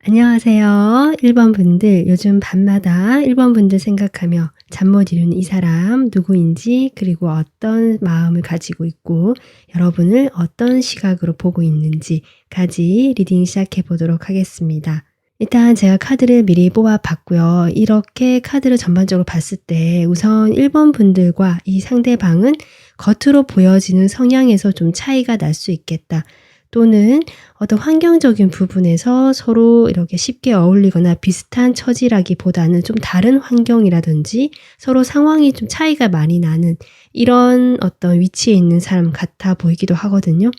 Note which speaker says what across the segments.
Speaker 1: 안녕하세요. 1번 분들, 요즘 밤마다 1번 분들 생각하며 잠 못 이루는 이 사람 누구인지, 그리고 어떤 마음을 가지고 있고 여러분을 어떤 시각으로 보고 있는지까지 리딩 시작해 보도록 하겠습니다. 일단 제가 카드를 미리 뽑아 봤고요. 이렇게 카드를 전반적으로 봤을 때 우선 1번 분들과 이 상대방은 겉으로 보여지는 성향에서 좀 차이가 날 수 있겠다. 또는 어떤 환경적인 부분에서 서로 이렇게 쉽게 어울리거나 비슷한 처지라기보다는 좀 다른 환경이라든지 서로 상황이 좀 차이가 많이 나는 이런 어떤 위치에 있는 사람 같아 보이기도 하거든요.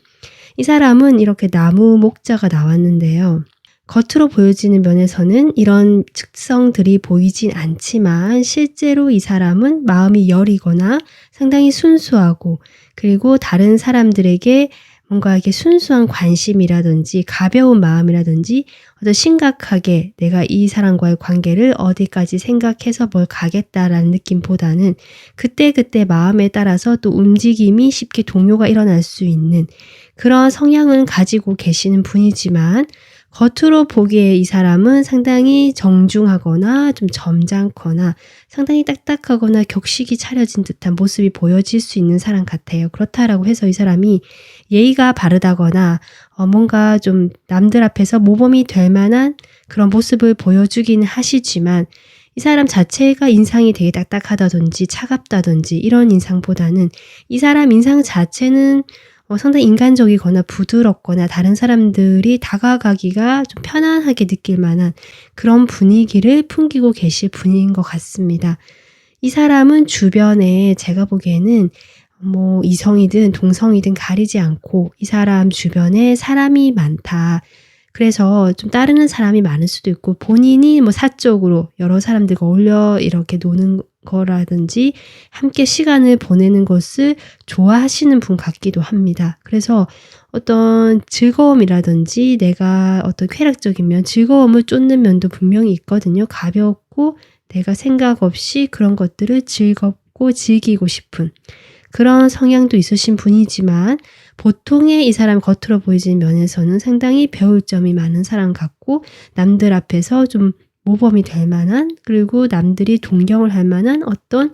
Speaker 1: 이 사람은 이렇게 나무 목자가 나왔는데요. 겉으로 보여지는 면에서는 이런 특성들이 보이진 않지만 실제로 이 사람은 마음이 여리거나 상당히 순수하고, 그리고 다른 사람들에게 뭔가 이렇게 순수한 관심이라든지 가벼운 마음이라든지 어떤 심각하게 내가 이 사람과의 관계를 어디까지 생각해서 뭘 가겠다라는 느낌보다는 그때그때 마음에 따라서 또 움직임이 쉽게 동요가 일어날 수 있는 그런 성향을 가지고 계시는 분이지만, 겉으로 보기에 이 사람은 상당히 정중하거나 좀 점잖거나 상당히 딱딱하거나 격식이 차려진 듯한 모습이 보여질 수 있는 사람 같아요. 그렇다라고 해서 이 사람이 예의가 바르다거나 뭔가 좀 남들 앞에서 모범이 될 만한 그런 모습을 보여주기는 하시지만, 이 사람 자체가 인상이 되게 딱딱하다든지 차갑다든지 이런 인상보다는 이 사람 인상 자체는 상당히 인간적이거나 부드럽거나 다른 사람들이 다가가기가 좀 편안하게 느낄 만한 그런 분위기를 풍기고 계실 분인 것 같습니다. 이 사람은 주변에 제가 보기에는 이성이든 동성이든 가리지 않고 이 사람 주변에 사람이 많다. 그래서 좀 따르는 사람이 많을 수도 있고, 본인이 사적으로 여러 사람들과 어울려 이렇게 노는 거라든지 함께 시간을 보내는 것을 좋아하시는 분 같기도 합니다. 그래서 어떤 즐거움이라든지 내가 어떤 쾌락적인 면, 즐거움을 쫓는 면도 분명히 있거든요. 가볍고 내가 생각 없이 그런 것들을 즐겁고 즐기고 싶은 그런 성향도 있으신 분이지만, 보통의 이 사람 겉으로 보이는 면에서는 상당히 배울 점이 많은 사람 같고, 남들 앞에서 좀 모범이 될 만한, 그리고 남들이 동경을 할 만한 어떤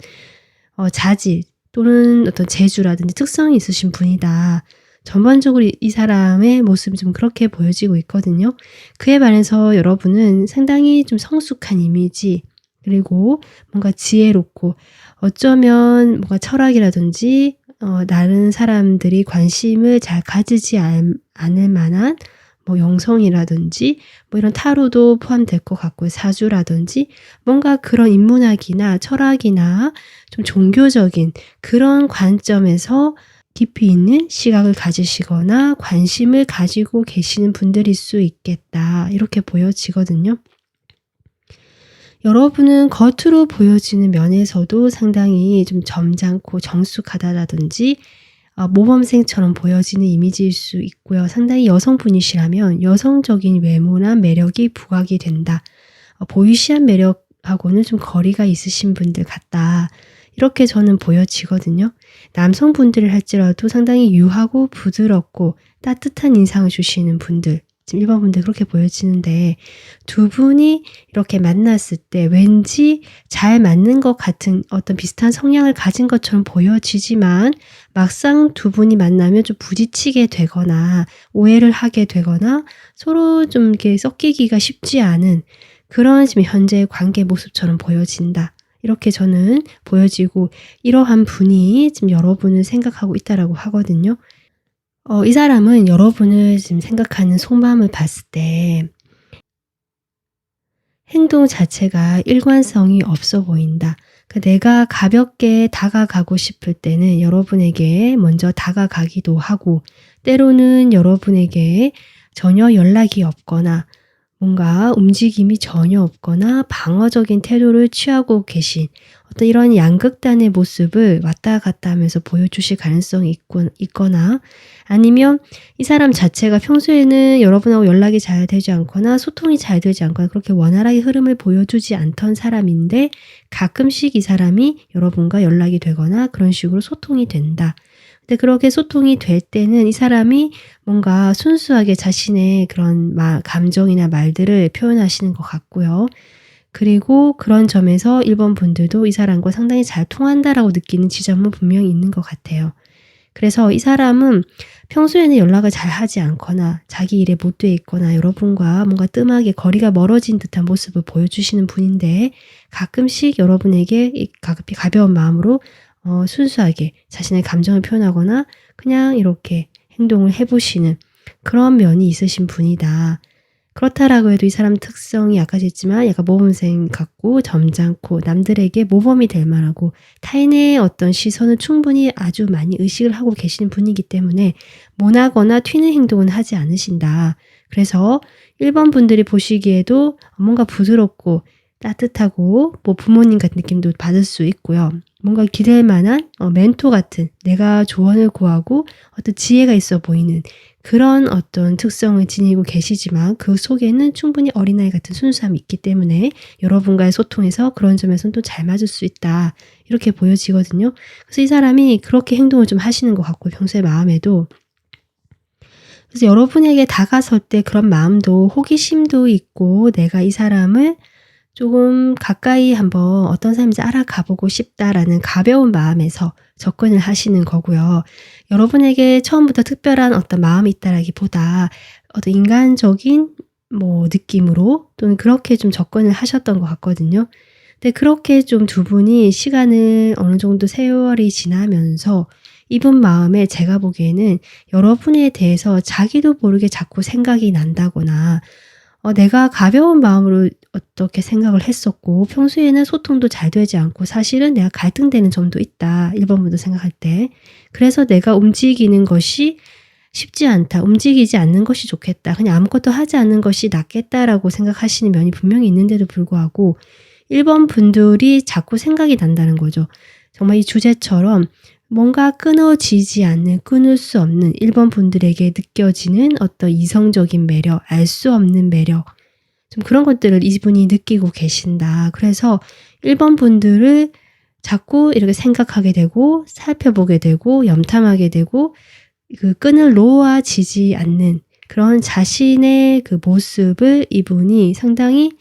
Speaker 1: 자질 또는 어떤 재주라든지 특성이 있으신 분이다. 전반적으로 이 사람의 모습이 좀 그렇게 보여지고 있거든요. 그에 반해서 여러분은 상당히 좀 성숙한 이미지, 그리고 뭔가 지혜롭고 어쩌면 뭔가 철학이라든지 다른 사람들이 관심을 잘 가지지 않을 만한 영성이라든지 이런 타로도 포함될 것 같고요. 사주라든지 뭔가 그런 인문학이나 철학이나 좀 종교적인 그런 관점에서 깊이 있는 시각을 가지시거나 관심을 가지고 계시는 분들일 수 있겠다. 이렇게 보여지거든요. 여러분은 겉으로 보여지는 면에서도 상당히 좀 점잖고 정숙하다라든지 모범생처럼 보여지는 이미지일 수 있고요. 상당히 여성분이시라면 여성적인 외모나 매력이 부각이 된다. 보이시한 매력하고는 좀 거리가 있으신 분들 같다. 이렇게 저는 보여지거든요. 남성분들을 할지라도 상당히 유하고 부드럽고 따뜻한 인상을 주시는 분들, 지금 1번 분들 그렇게 보여지는데, 두 분이 이렇게 만났을 때 왠지 잘 맞는 것 같은 어떤 비슷한 성향을 가진 것처럼 보여지지만, 막상 두 분이 만나면 좀 부딪히게 되거나 오해를 하게 되거나 서로 좀 이렇게 섞이기가 쉽지 않은 그런 지금 현재의 관계 모습처럼 보여진다. 이렇게 저는 보여지고, 이러한 분이 지금 여러분을 생각하고 있다라고 하거든요. 이 사람은 여러분을 지금 생각하는 속마음을 봤을 때 행동 자체가 일관성이 없어 보인다. 내가 가볍게 다가가고 싶을 때는 여러분에게 먼저 다가가기도 하고, 때로는 여러분에게 전혀 연락이 없거나 뭔가 움직임이 전혀 없거나 방어적인 태도를 취하고 계신 어떤 이런 양극단의 모습을 왔다 갔다 하면서 보여주실 가능성이 있거나, 아니면 이 사람 자체가 평소에는 여러분하고 연락이 잘 되지 않거나 소통이 잘 되지 않거나 그렇게 원활하게 흐름을 보여주지 않던 사람인데, 가끔씩 이 사람이 여러분과 연락이 되거나 그런 식으로 소통이 된다. 근데 그렇게 소통이 될 때는 이 사람이 뭔가 순수하게 자신의 그런 감정이나 말들을 표현하시는 것 같고요. 그리고 그런 점에서 1번 분들도 이 사람과 상당히 잘 통한다라고 느끼는 지점은 분명히 있는 것 같아요. 그래서 이 사람은 평소에는 연락을 잘 하지 않거나 자기 일에 못돼 있거나 여러분과 뭔가 뜸하게 거리가 멀어진 듯한 모습을 보여주시는 분인데 가끔씩 여러분에게 가벼운 마음으로 순수하게 자신의 감정을 표현하거나 그냥 이렇게 행동을 해보시는 그런 면이 있으신 분이다. 그렇다라고 해도 이 사람 특성이 아까 했지만 약간 모범생 같고 점잖고 남들에게 모범이 될 만하고 타인의 어떤 시선을 충분히 아주 많이 의식을 하고 계시는 분이기 때문에 모나거나 튀는 행동은 하지 않으신다. 그래서 1번 분들이 보시기에도 뭔가 부드럽고 따뜻하고 부모님 같은 느낌도 받을 수 있고요. 뭔가 기댈 만한 멘토 같은 내가 조언을 구하고 어떤 지혜가 있어 보이는 그런 어떤 특성을 지니고 계시지만 그 속에는 충분히 어린아이 같은 순수함이 있기 때문에 여러분과의 소통에서 그런 점에서는 또 잘 맞을 수 있다. 이렇게 보여지거든요. 그래서 이 사람이 그렇게 행동을 좀 하시는 것 같고 평소에 마음에도 그래서 여러분에게 다가설 때 그런 마음도 호기심도 있고 내가 이 사람을 조금 가까이 한번 어떤 사람인지 알아가 보고 싶다라는 가벼운 마음에서 접근을 하시는 거고요. 여러분에게 처음부터 특별한 어떤 마음이 있다라기보다 어떤 인간적인 느낌으로 또는 그렇게 좀 접근을 하셨던 것 같거든요. 근데 그렇게 좀 두 분이 시간을 어느 정도 세월이 지나면서 이분 마음에 제가 보기에는 여러분에 대해서 자기도 모르게 자꾸 생각이 난다거나 내가 가벼운 마음으로 어떻게 생각을 했었고 평소에는 소통도 잘 되지 않고 사실은 내가 갈등되는 점도 있다. 1번 분도 생각할 때. 그래서 내가 움직이는 것이 쉽지 않다. 움직이지 않는 것이 좋겠다. 그냥 아무것도 하지 않는 것이 낫겠다라고 생각하시는 면이 분명히 있는데도 불구하고 1번 분들이 자꾸 생각이 난다는 거죠. 정말 이 주제처럼 뭔가 끊어지지 않는, 끊을 수 없는 1번 분들에게 느껴지는 어떤 이성적인 매력, 알 수 없는 매력, 좀 그런 것들을 이분이 느끼고 계신다. 그래서 1번 분들을 자꾸 이렇게 생각하게 되고, 살펴보게 되고, 염탐하게 되고, 그 끈을 놓아지지 않는 그런 자신의 그 모습을 이분이 상당히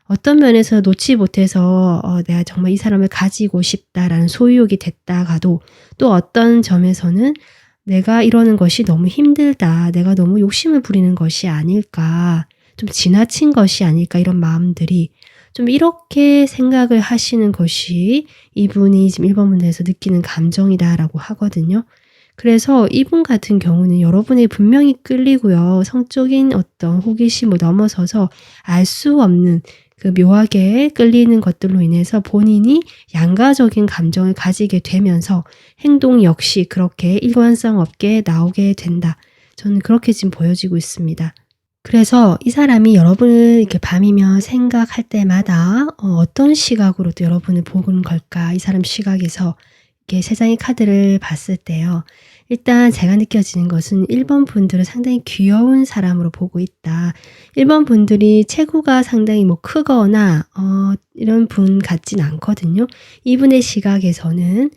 Speaker 1: 어떤 면에서 놓지 못해서 내가 정말 이 사람을 가지고 싶다라는 소유욕이 됐다가도 또 어떤 점에서는 내가 이러는 것이 너무 힘들다. 내가 너무 욕심을 부리는 것이 아닐까. 좀 지나친 것이 아닐까 이런 마음들이 좀 이렇게 생각을 하시는 것이 이분이 지금 1번 문제에서 느끼는 감정이다라고 하거든요. 그래서 이분 같은 경우는 여러분이 분명히 끌리고요. 성적인 어떤 호기심을 넘어서서 알 수 없는 그 묘하게 끌리는 것들로 인해서 본인이 양가적인 감정을 가지게 되면서 행동 역시 그렇게 일관성 없게 나오게 된다. 저는 그렇게 지금 보여지고 있습니다. 그래서 이 사람이 여러분을 이렇게 밤이면 생각할 때마다 어떤 시각으로 또 여러분을 보는 걸까? 이 사람 시각에서 이렇게 세 장의 카드를 봤을 때요. 일단 제가 느껴지는 것은 1번 분들은 상당히 귀여운 사람으로 보고 있다. 1번 분들이 체구가 상당히 크거나 이런 분 같진 않거든요. 이분의 시각에서는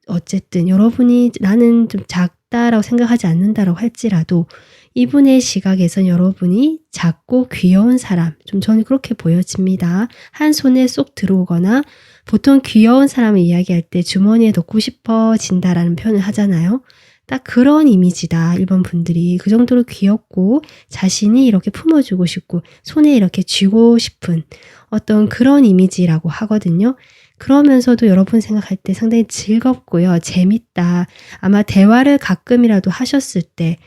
Speaker 1: 어쨌든 여러분이 나는 좀 작다라고 생각하지 않는다라고 할지라도 이분의 시각에선 여러분이 작고 귀여운 사람, 좀 저는 그렇게 보여집니다. 한 손에 쏙 들어오거나 보통 귀여운 사람을 이야기할 때 주머니에 넣고 싶어진다라는 표현을 하잖아요. 딱 그런 이미지다. 1번 분들이 그 정도로 귀엽고 자신이 이렇게 품어주고 싶고 손에 이렇게 쥐고 싶은 어떤 그런 이미지라고 하거든요. 그러면서도 여러분 생각할 때 상당히 즐겁고요. 재밌다. 아마 대화를 가끔이라도 하셨을 때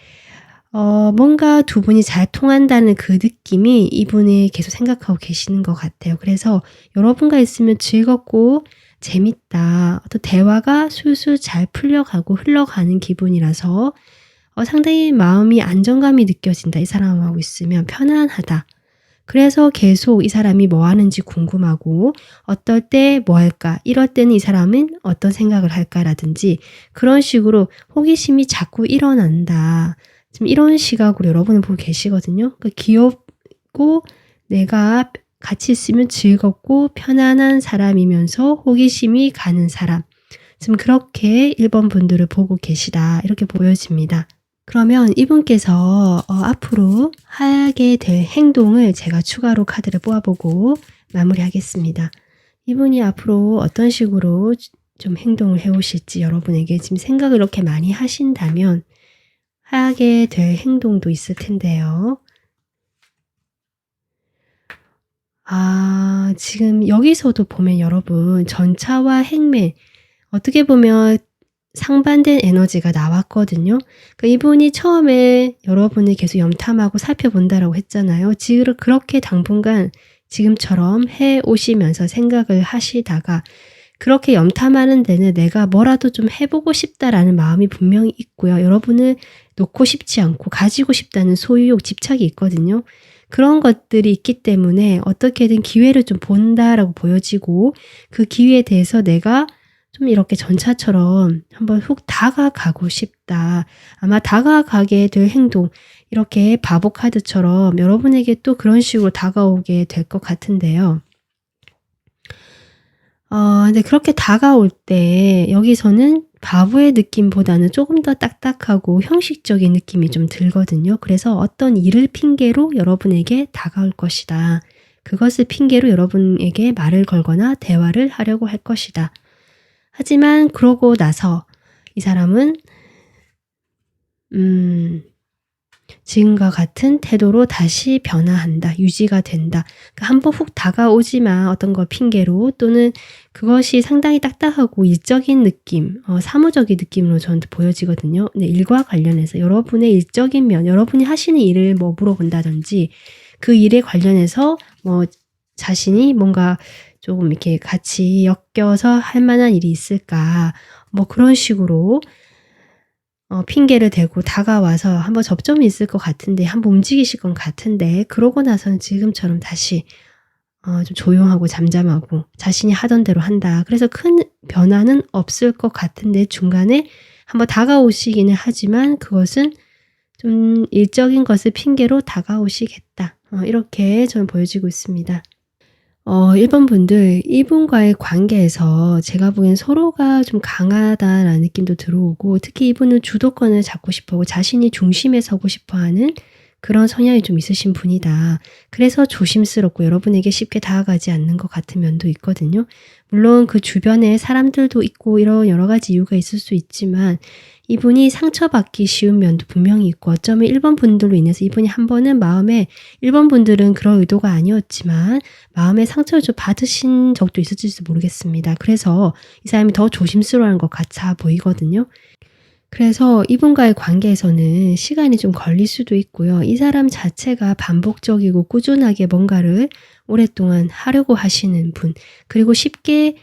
Speaker 1: 뭔가 두 분이 잘 통한다는 그 느낌이 이분이 계속 생각하고 계시는 것 같아요. 그래서 여러분과 있으면 즐겁고 재밌다. 어떤 대화가 술술 잘 풀려가고 흘러가는 기분이라서 상당히 마음이 안정감이 느껴진다. 이 사람하고 있으면 편안하다. 그래서 계속 이 사람이 뭐 하는지 궁금하고 어떨 때 뭐 할까? 이럴 때는 이 사람은 어떤 생각을 할까라든지 그런 식으로 호기심이 자꾸 일어난다. 지금 이런 시각으로 여러분을 보고 계시거든요. 그러니까 귀엽고 내가 같이 있으면 즐겁고 편안한 사람이면서 호기심이 가는 사람. 지금 그렇게 1번 분들을 보고 계시다. 이렇게 보여집니다. 그러면 이분께서 앞으로 하게 될 행동을 제가 추가로 카드를 뽑아보고 마무리하겠습니다. 이분이 앞으로 어떤 식으로 좀 행동을 해오실지 여러분에게 지금 생각을 이렇게 많이 하신다면 하게 될 행동도 있을 텐데요. 지금 여기서도 보면 여러분 전차와 행맨 어떻게 보면 상반된 에너지가 나왔거든요. 그러니까 이분이 처음에 여러분을 계속 염탐하고 살펴본다라고 했잖아요. 지금 그렇게 당분간 지금처럼 해 오시면서 생각을 하시다가 그렇게 염탐하는 데는 내가 뭐라도 좀 해보고 싶다라는 마음이 분명히 있고요. 여러분을 놓고 싶지 않고 가지고 싶다는 소유욕, 집착이 있거든요. 그런 것들이 있기 때문에 어떻게든 기회를 좀 본다라고 보여지고 그 기회에 대해서 내가 좀 이렇게 전차처럼 한번 훅 다가가고 싶다. 아마 다가가게 될 행동, 이렇게 바보 카드처럼 여러분에게 또 그런 식으로 다가오게 될 것 같은데요. 근데 그렇게 다가올 때 여기서는 바보의 느낌보다는 조금 더 딱딱하고 형식적인 느낌이 좀 들거든요. 그래서 어떤 일을 핑계로 여러분에게 다가올 것이다. 그것을 핑계로 여러분에게 말을 걸거나 대화를 하려고 할 것이다. 하지만 그러고 나서 이 사람은 지금과 같은 태도로 다시 변화한다. 유지가 된다. 그러니까 한번 훅 다가오지만 어떤 걸 핑계로 또는 그것이 상당히 딱딱하고 일적인 느낌, 사무적인 느낌으로 저한테 보여지거든요. 근데 일과 관련해서 여러분의 일적인 면, 여러분이 하시는 일을 뭐 물어본다든지 그 일에 관련해서 뭐 자신이 뭔가 조금 이렇게 같이 엮여서 할 만한 일이 있을까 뭐 그런 식으로 핑계를 대고 다가와서 한번 접점이 있을 것 같은데 한번 움직이실 것 같은데 그러고 나서는 지금처럼 다시 좀 조용하고 잠잠하고 자신이 하던 대로 한다. 그래서 큰 변화는 없을 것 같은데 중간에 한번 다가오시기는 하지만 그것은 좀 일적인 것을 핑계로 다가오시겠다. 이렇게 저는 보여지고 있습니다. 1번 분들 이분과의 관계에서 제가 보기엔 서로가 좀 강하다라는 느낌도 들어오고 특히 이분은 주도권을 잡고 싶어하고 자신이 중심에 서고 싶어하는 그런 성향이 좀 있으신 분이다. 그래서 조심스럽고 여러분에게 쉽게 다가가지 않는 것 같은 면도 있거든요. 물론 그 주변에 사람들도 있고 이런 여러 가지 이유가 있을 수 있지만 이분이 상처받기 쉬운 면도 분명히 있고 어쩌면 1번 분들로 인해서 이분이 한 번은 마음에 1번 분들은 그런 의도가 아니었지만 마음에 상처를 좀 받으신 적도 있을지도 모르겠습니다. 그래서 이 사람이 더 조심스러워하는 것 같아 보이거든요. 그래서 이분과의 관계에서는 시간이 좀 걸릴 수도 있고요. 이 사람 자체가 반복적이고 꾸준하게 뭔가를 오랫동안 하려고 하시는 분, 그리고 쉽게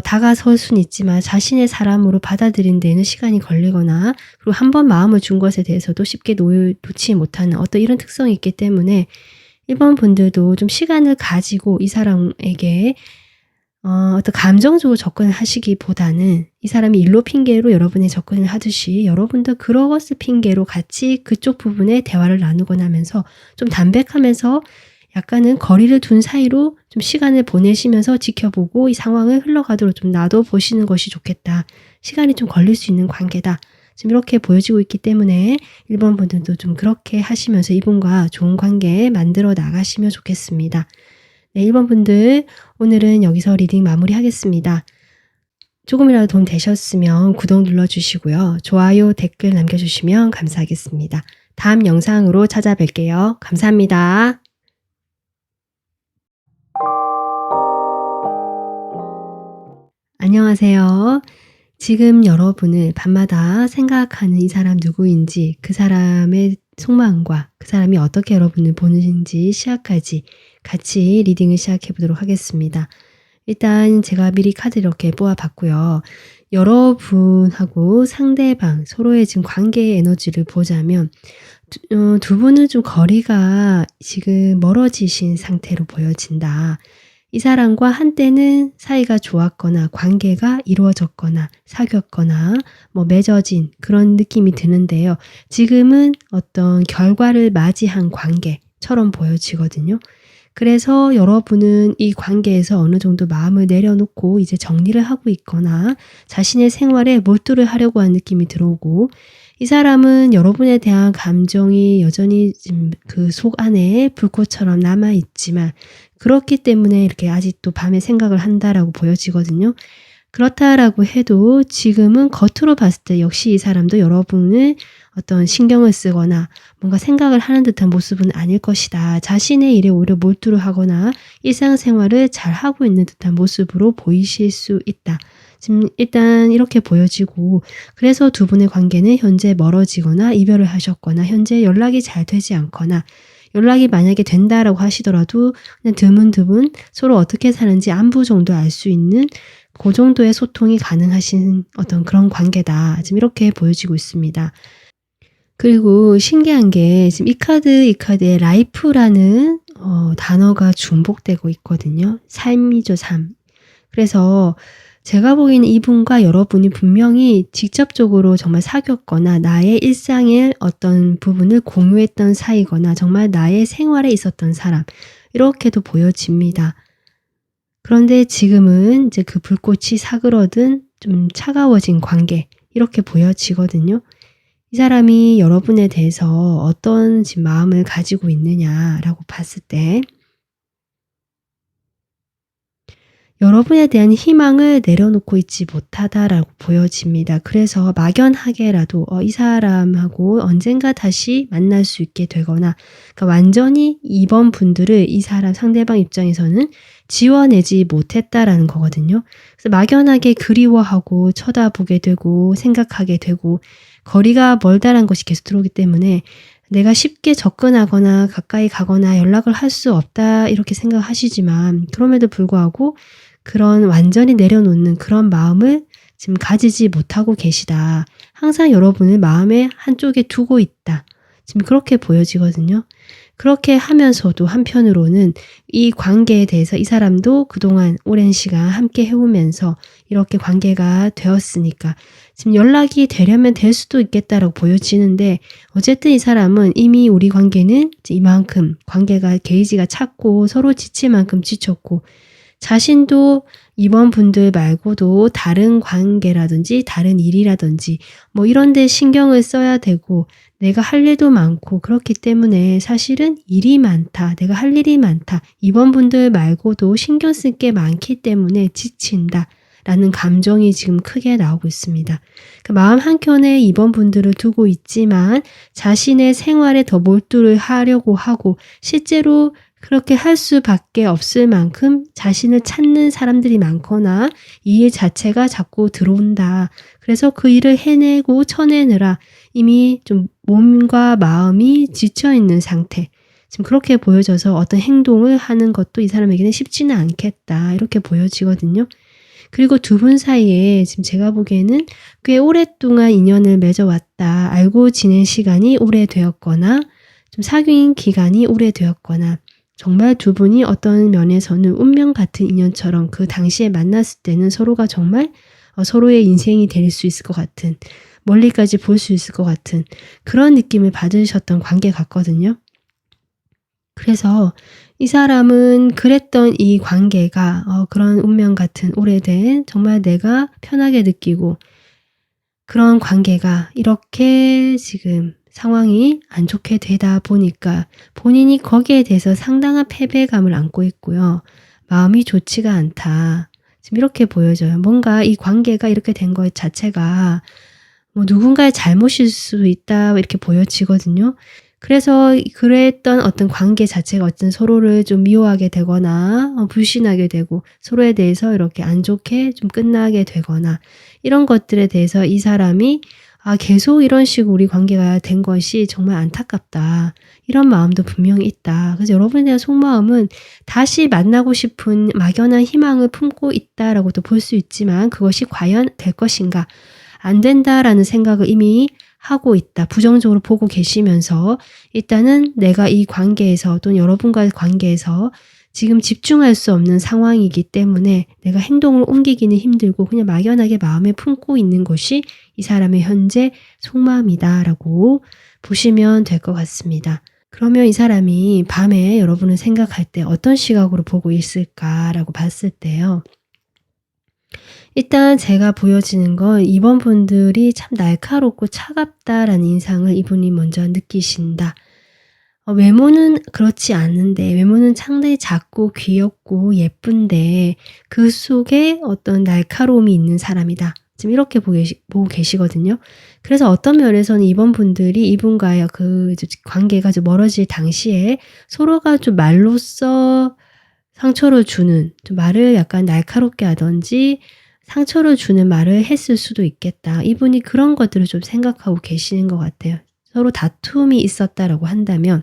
Speaker 1: 다가설 수는 있지만 자신의 사람으로 받아들인 데는 시간이 걸리거나 그리고 한 번 마음을 준 것에 대해서도 쉽게 놓지 못하는 어떤 이런 특성이 있기 때문에 1번 분들도 좀 시간을 가지고 이 사람에게 어떤 감정적으로 접근을 하시기보다는 이 사람이 일로 핑계로 여러분이 접근을 하듯이 여러분도 그것을 핑계로 같이 그쪽 부분에 대화를 나누거나 하면서 좀 담백하면서 약간은 거리를 둔 사이로 좀 시간을 보내시면서 지켜보고 이 상황을 흘러가도록 좀 놔둬보시는 것이 좋겠다. 시간이 좀 걸릴 수 있는 관계다. 지금 이렇게 보여지고 있기 때문에 1번 분들도 좀 그렇게 하시면서 이분과 좋은 관계 만들어 나가시면 좋겠습니다. 네, 1번 분들 오늘은 여기서 리딩 마무리하겠습니다. 조금이라도 도움 되셨으면 구독 눌러주시고요. 좋아요, 댓글 남겨주시면 감사하겠습니다. 다음 영상으로 찾아뵐게요. 감사합니다. 안녕하세요. 지금 여러분을 밤마다 생각하는 이 사람 누구인지 그 사람의 속마음과 그 사람이 어떻게 여러분을 보는지 시작까지 같이 리딩을 시작해 보도록 하겠습니다. 일단 제가 미리 카드 이렇게 뽑아봤고요. 여러분하고 상대방 서로의 지금 관계의 에너지를 보자면 두 분은 좀 거리가 지금 멀어지신 상태로 보여진다. 이 사람과 한때는 사이가 좋았거나 관계가 이루어졌거나 사귀었거나 뭐 맺어진 그런 느낌이 드는데요. 지금은 어떤 결과를 맞이한 관계처럼 보여지거든요. 그래서 여러분은 이 관계에서 어느 정도 마음을 내려놓고 이제 정리를 하고 있거나 자신의 생활에 몰두를 하려고 하는 느낌이 들어오고, 이 사람은 여러분에 대한 감정이 여전히 지금 그 속 안에 불꽃처럼 남아있지만 그렇기 때문에 이렇게 아직도 밤에 생각을 한다라고 보여지거든요. 그렇다라고 해도 지금은 겉으로 봤을 때 역시 이 사람도 여러분을 어떤 신경을 쓰거나 뭔가 생각을 하는 듯한 모습은 아닐 것이다. 자신의 일에 오히려 몰두를 하거나 일상생활을 잘하고 있는 듯한 모습으로 보이실 수 있다. 지금 일단 이렇게 보여지고, 그래서 두 분의 관계는 현재 멀어지거나 이별을 하셨거나 현재 연락이 잘 되지 않거나, 연락이 만약에 된다라고 하시더라도 그냥 드문드문 서로 어떻게 사는지 안부 정도 알 수 있는 그 정도의 소통이 가능하신 어떤 그런 관계다. 지금 이렇게 보여지고 있습니다. 그리고 신기한 게 지금 이 카드에 라이프라는 단어가 중복되고 있거든요. 삶이죠, 삶. 그래서 제가 보기에는 이분과 여러분이 분명히 직접적으로 정말 사귀었거나 나의 일상의 어떤 부분을 공유했던 사이거나 정말 나의 생활에 있었던 사람, 이렇게도 보여집니다. 그런데 지금은 이제 그 불꽃이 사그러든 좀 차가워진 관계, 이렇게 보여지거든요. 이 사람이 여러분에 대해서 어떤 지금 마음을 가지고 있느냐라고 봤을 때 여러분에 대한 희망을 내려놓고 있지 못하다라고 보여집니다. 그래서 막연하게라도 이 사람하고 언젠가 다시 만날 수 있게 되거나, 그러니까 완전히 이번 분들을 이 사람 상대방 입장에서는 지워내지 못했다라는 거거든요. 그래서 막연하게 그리워하고 쳐다보게 되고 생각하게 되고 거리가 멀다라는 것이 계속 들어오기 때문에 내가 쉽게 접근하거나 가까이 가거나 연락을 할 수 없다 이렇게 생각하시지만, 그럼에도 불구하고 그런 완전히 내려놓는 그런 마음을 지금 가지지 못하고 계시다. 항상 여러분을 마음의 한쪽에 두고 있다. 지금 그렇게 보여지거든요. 그렇게 하면서도 한편으로는 이 관계에 대해서 이 사람도 그동안 오랜 시간 함께 해오면서 이렇게 관계가 되었으니까 지금 연락이 되려면 될 수도 있겠다라고 보여지는데, 어쨌든 이 사람은 이미 우리 관계는 이만큼 관계가 게이지가 찼고 서로 지칠 만큼 지쳤고, 자신도 이번 분들 말고도 다른 관계라든지 다른 일이라든지 뭐 이런 데 신경을 써야 되고 내가 할 일도 많고, 그렇기 때문에 사실은 일이 많다, 내가 할 일이 많다, 이번 분들 말고도 신경 쓸 게 많기 때문에 지친다 라는 감정이 지금 크게 나오고 있습니다. 그 마음 한켠에 이번 분들을 두고 있지만 자신의 생활에 더 몰두를 하려고 하고 실제로 그렇게 할 수밖에 없을 만큼 자신을 찾는 사람들이 많거나 이 일 자체가 자꾸 들어온다. 그래서 그 일을 해내고 쳐내느라 이미 좀 몸과 마음이 지쳐있는 상태. 지금 그렇게 보여져서 어떤 행동을 하는 것도 이 사람에게는 쉽지는 않겠다. 이렇게 보여지거든요. 그리고 두 분 사이에 지금 제가 보기에는 꽤 오랫동안 인연을 맺어왔다. 알고 지낸 시간이 오래되었거나 좀 사귄 기간이 오래되었거나 정말 두 분이 어떤 면에서는 운명 같은 인연처럼 그 당시에 만났을 때는 서로가 정말 서로의 인생이 될 수 있을 것 같은, 멀리까지 볼 수 있을 것 같은 그런 느낌을 받으셨던 관계 같거든요. 그래서 이 사람은 그랬던 이 관계가 그런 운명 같은 오래된 정말 내가 편하게 느끼고 그런 관계가 이렇게 지금 상황이 안 좋게 되다 보니까 본인이 거기에 대해서 상당한 패배감을 안고 있고요. 마음이 좋지가 않다. 지금 이렇게 보여져요. 뭔가 이 관계가 이렇게 된 것 자체가 뭐 누군가의 잘못일 수 있다 이렇게 보여지거든요. 그래서 그랬던 어떤 관계 자체가 어떤 서로를 좀 미워하게 되거나 불신하게 되고 서로에 대해서 이렇게 안 좋게 좀 끝나게 되거나 이런 것들에 대해서 이 사람이 계속 이런 식으로 우리 관계가 된 것이 정말 안타깝다. 이런 마음도 분명히 있다. 그래서 여러분에 대한 속마음은 다시 만나고 싶은 막연한 희망을 품고 있다라고도 볼 수 있지만 그것이 과연 될 것인가? 안 된다라는 생각을 이미 하고 있다. 부정적으로 보고 계시면서 일단은 내가 이 관계에서 또는 여러분과의 관계에서 지금 집중할 수 없는 상황이기 때문에 내가 행동을 옮기기는 힘들고 그냥 막연하게 마음에 품고 있는 것이 이 사람의 현재 속마음이다라고 보시면 될 것 같습니다. 그러면 이 사람이 밤에 여러분을 생각할 때 어떤 시각으로 보고 있을까라고 봤을 때요. 일단 제가 보여지는 건 이번 분들이 참 날카롭고 차갑다라는 인상을 이분이 먼저 느끼신다. 외모는 그렇지 않은데 외모는 상당히 작고 귀엽고 예쁜데 그 속에 어떤 날카로움이 있는 사람이다. 지금 이렇게 보고 계시거든요. 그래서 어떤 면에서는 이번 분들이 이분과의 그 관계가 좀 멀어질 당시에 서로가 좀 말로써 상처를 주는, 좀 말을 약간 날카롭게 하든지 상처를 주는 말을 했을 수도 있겠다. 이분이 그런 것들을 좀 생각하고 계시는 것 같아요. 서로 다툼이 있었다라고 한다면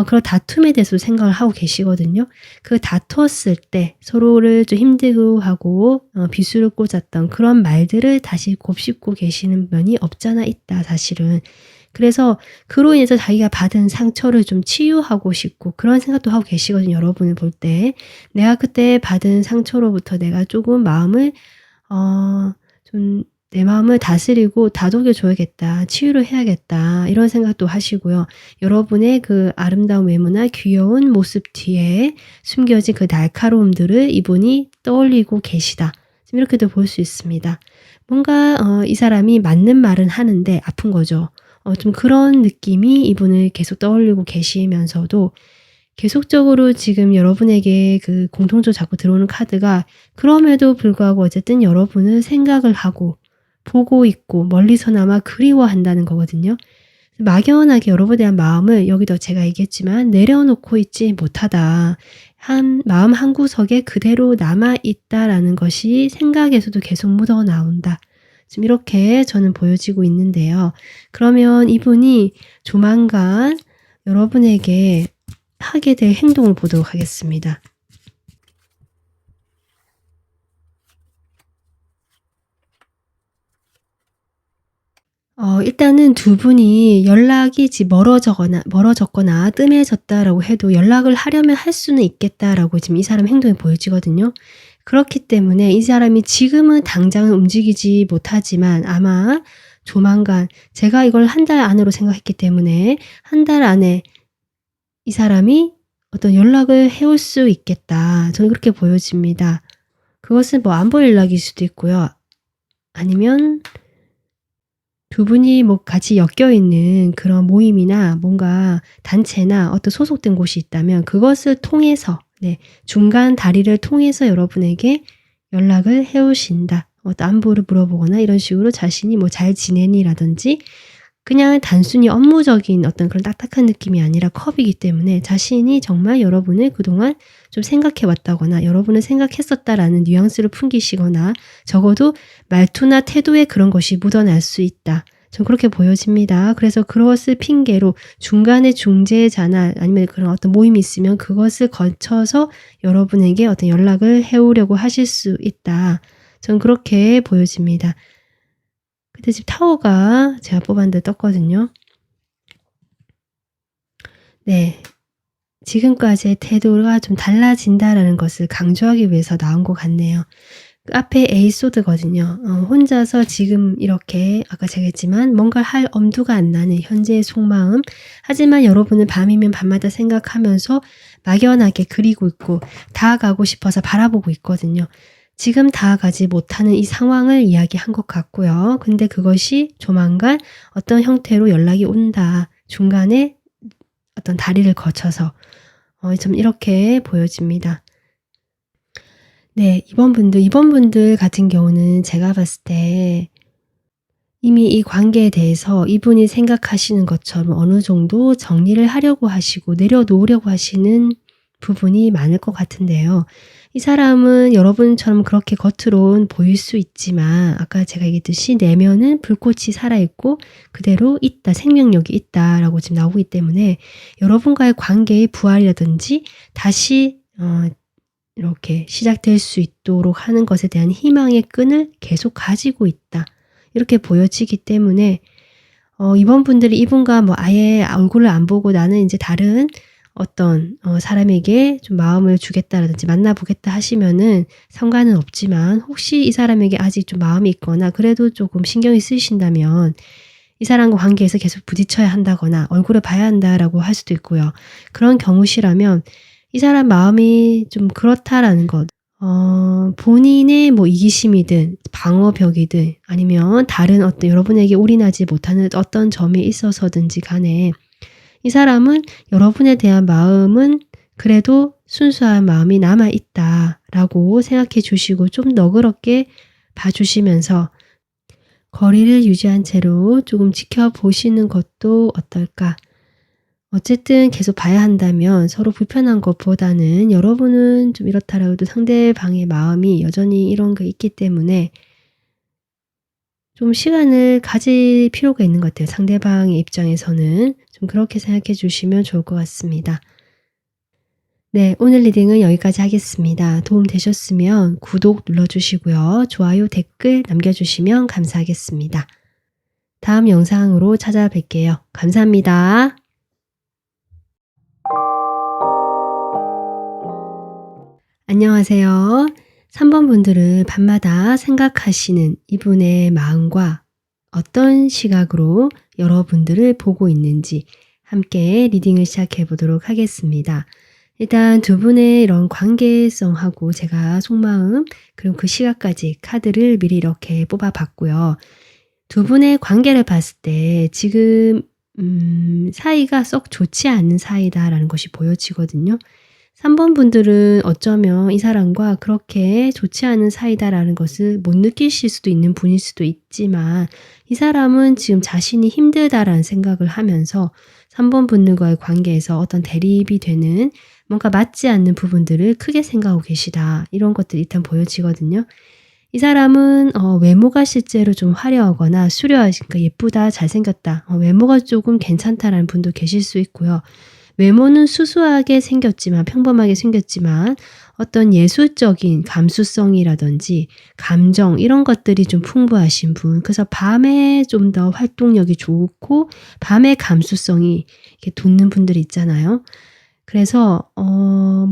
Speaker 1: 그런 다툼에 대해서 생각을 하고 계시거든요. 그 다투었을 때 서로를 좀 힘들고 하고 비수를 꽂았던 그런 말들을 다시 곱씹고 계시는 면이 없잖아 있다 사실은. 그래서 그로 인해서 자기가 받은 상처를 좀 치유하고 싶고 그런 생각도 하고 계시거든요, 여러분을 볼 때. '내가 그때 받은 상처로부터 내가 조금 마음을 좀 내 마음을 다스리고 다독여 줘야겠다. 치유를 해야겠다.' 이런 생각도 하시고요. 여러분의 그 아름다운 외모나 귀여운 모습 뒤에 숨겨진 그 날카로움들을 이분이 떠올리고 계시다. 지금 이렇게도 볼 수 있습니다. 뭔가 이 사람이 맞는 말은 하는데 아픈 거죠. 좀 그런 느낌이 이분을 계속 떠올리고 계시면서도 계속적으로 지금 여러분에게 그 공통적으로 자꾸 들어오는 카드가 그럼에도 불구하고 어쨌든 여러분을 생각을 하고 보고 있고 멀리서나마 그리워한다는 거거든요. 막연하게 여러분에 대한 마음을 여기도 제가 얘기했지만 내려놓고 있지 못하다. 마음 한구석에 그대로 남아있다라는 것이 생각에서도 계속 묻어 나온다. 지금 이렇게 저는 보여지고 있는데요. 그러면 이분이 조만간 여러분에게 하게 될 행동을 보도록 하겠습니다. 일단은 두 분이 연락이 멀어졌거나 뜸해졌다라고 해도 연락을 하려면 할 수는 있겠다라고 지금 이 사람 행동이 보여지거든요. 그렇기 때문에 이 사람이 지금은 당장은 움직이지 못하지만 아마 조만간 제가 이걸 한 달 안으로 생각했기 때문에 한 달 안에 이 사람이 어떤 연락을 해올 수 있겠다. 저는 그렇게 보여집니다. 그것은 뭐 안부 연락일 수도 있고요. 아니면 두 분이 뭐 같이 엮여 있는 그런 모임이나 뭔가 단체나 어떤 소속된 곳이 있다면 그것을 통해서 중간 다리를 통해서 여러분에게 연락을 해 오신다. 어떤 안부를 물어보거나 이런 식으로 자신이 뭐 잘 지내니?라든지 그냥 단순히 업무적인 어떤 그런 딱딱한 느낌이 아니라 컵이기 때문에 자신이 정말 여러분을 그동안 좀 생각해 왔다거나 여러분을 생각했었다라는 뉘앙스를 풍기시거나 적어도 말투나 태도에 그런 것이 묻어날 수 있다. 전 그렇게 보여집니다. 그래서 그것을 핑계로 중간에 중재자나 아니면 그런 어떤 모임이 있으면 그것을 거쳐서 여러분에게 어떤 연락을 해 오려고 하실 수 있다. 전 그렇게 보여집니다. 근데 지금 타워가 제가 뽑았는데 떴거든요. 네. 지금까지의 태도가 좀 달라진다라는 것을 강조하기 위해서 나온 것 같네요. 그 앞에 에이소드거든요. 혼자서 지금 이렇게 아까 제가 했지만 뭔가를 할 엄두가 안 나는 현재의 속마음. 하지만 여러분은 밤이면 밤마다 생각하면서 막연하게 그리고 있고 다가가고 싶어서 바라보고 있거든요. 지금 다가가지 못하는 이 상황을 이야기한 것 같고요. 근데 그것이 조만간 어떤 형태로 연락이 온다. 중간에 어떤 다리를 거쳐서 좀 이렇게 보여집니다. 네. 이번 분들 같은 경우는 제가 봤을 때 이미 이 관계에 대해서 이분이 생각하시는 것처럼 어느 정도 정리를 하려고 하시고 내려놓으려고 하시는 부분이 많을 것 같은데요. 이 사람은 여러분처럼 그렇게 겉으론 보일 수 있지만 아까 제가 얘기했듯이 내면은 불꽃이 살아있고 그대로 있다, 생명력이 있다라고 지금 나오기 때문에 여러분과의 관계의 부활이라든지 다시 이렇게 시작될 수 있도록 하는 것에 대한 희망의 끈을 계속 가지고 있다. 이렇게 보여지기 때문에 이번 분들이 이분과 뭐 아예 얼굴을 안 보고 나는 이제 다른 어떤 사람에게 좀 마음을 주겠다라든지 만나보겠다 하시면은 상관은 없지만 혹시 이 사람에게 아직 좀 마음이 있거나 그래도 조금 신경이 쓰이신다면 이 사람과 관계에서 계속 부딪혀야 한다거나 얼굴을 봐야 한다라고 할 수도 있고요. 그런 경우시라면 이 사람 마음이 좀 그렇다라는 것, 본인의 뭐 이기심이든 방어벽이든 아니면 다른 어떤 여러분에게 올인하지 못하는 어떤 점이 있어서든지 간에 이 사람은 여러분에 대한 마음은 그래도 순수한 마음이 남아있다라고 생각해 주시고 좀 너그럽게 봐주시면서 거리를 유지한 채로 조금 지켜보시는 것도 어떨까? 어쨌든 계속 봐야 한다면 서로 불편한 것보다는 여러분은 좀 이렇다라도 상대방의 마음이 여전히 이런 게 있기 때문에 좀 시간을 가질 필요가 있는 것 같아요. 상대방의 입장에서는 좀 그렇게 생각해 주시면 좋을 것 같습니다. 네, 오늘 리딩은 여기까지 하겠습니다. 도움 되셨으면 구독 눌러주시고요. 좋아요, 댓글 남겨주시면 감사하겠습니다. 다음 영상으로 찾아뵐게요. 감사합니다. 안녕하세요. 3번 분들은 밤마다 생각하시는 이분의 마음과 어떤 시각으로 여러분들을 보고 있는지 함께 리딩을 시작해 보도록 하겠습니다. 일단 두 분의 이런 관계성하고 제가 속마음 그리고 그 시각까지 카드를 미리 이렇게 뽑아봤고요. 두 분의 관계를 봤을 때 지금 사이가 썩 좋지 않은 사이다라는 것이 보여지거든요. 3번 분들은 어쩌면 이 사람과 그렇게 좋지 않은 사이다라는 것을 못 느끼실 수도 있는 분일 수도 있지만 이 사람은 지금 자신이 힘들다라는 생각을 하면서 3번 분들과의 관계에서 어떤 대립이 되는 뭔가 맞지 않는 부분들을 크게 생각하고 계시다. 이런 것들이 일단 보여지거든요. 이 사람은 외모가 실제로 좀 화려하거나 수려하니까 예쁘다, 잘생겼다, 외모가 조금 괜찮다라는 분도 계실 수 있고요. 외모는 수수하게 생겼지만 평범하게 생겼지만 어떤 예술적인 감수성이라든지 감정 이런 것들이 좀 풍부하신 분. 그래서 밤에 좀 더 활동력이 좋고 밤에 감수성이 이렇게 돋는 분들이 있잖아요. 그래서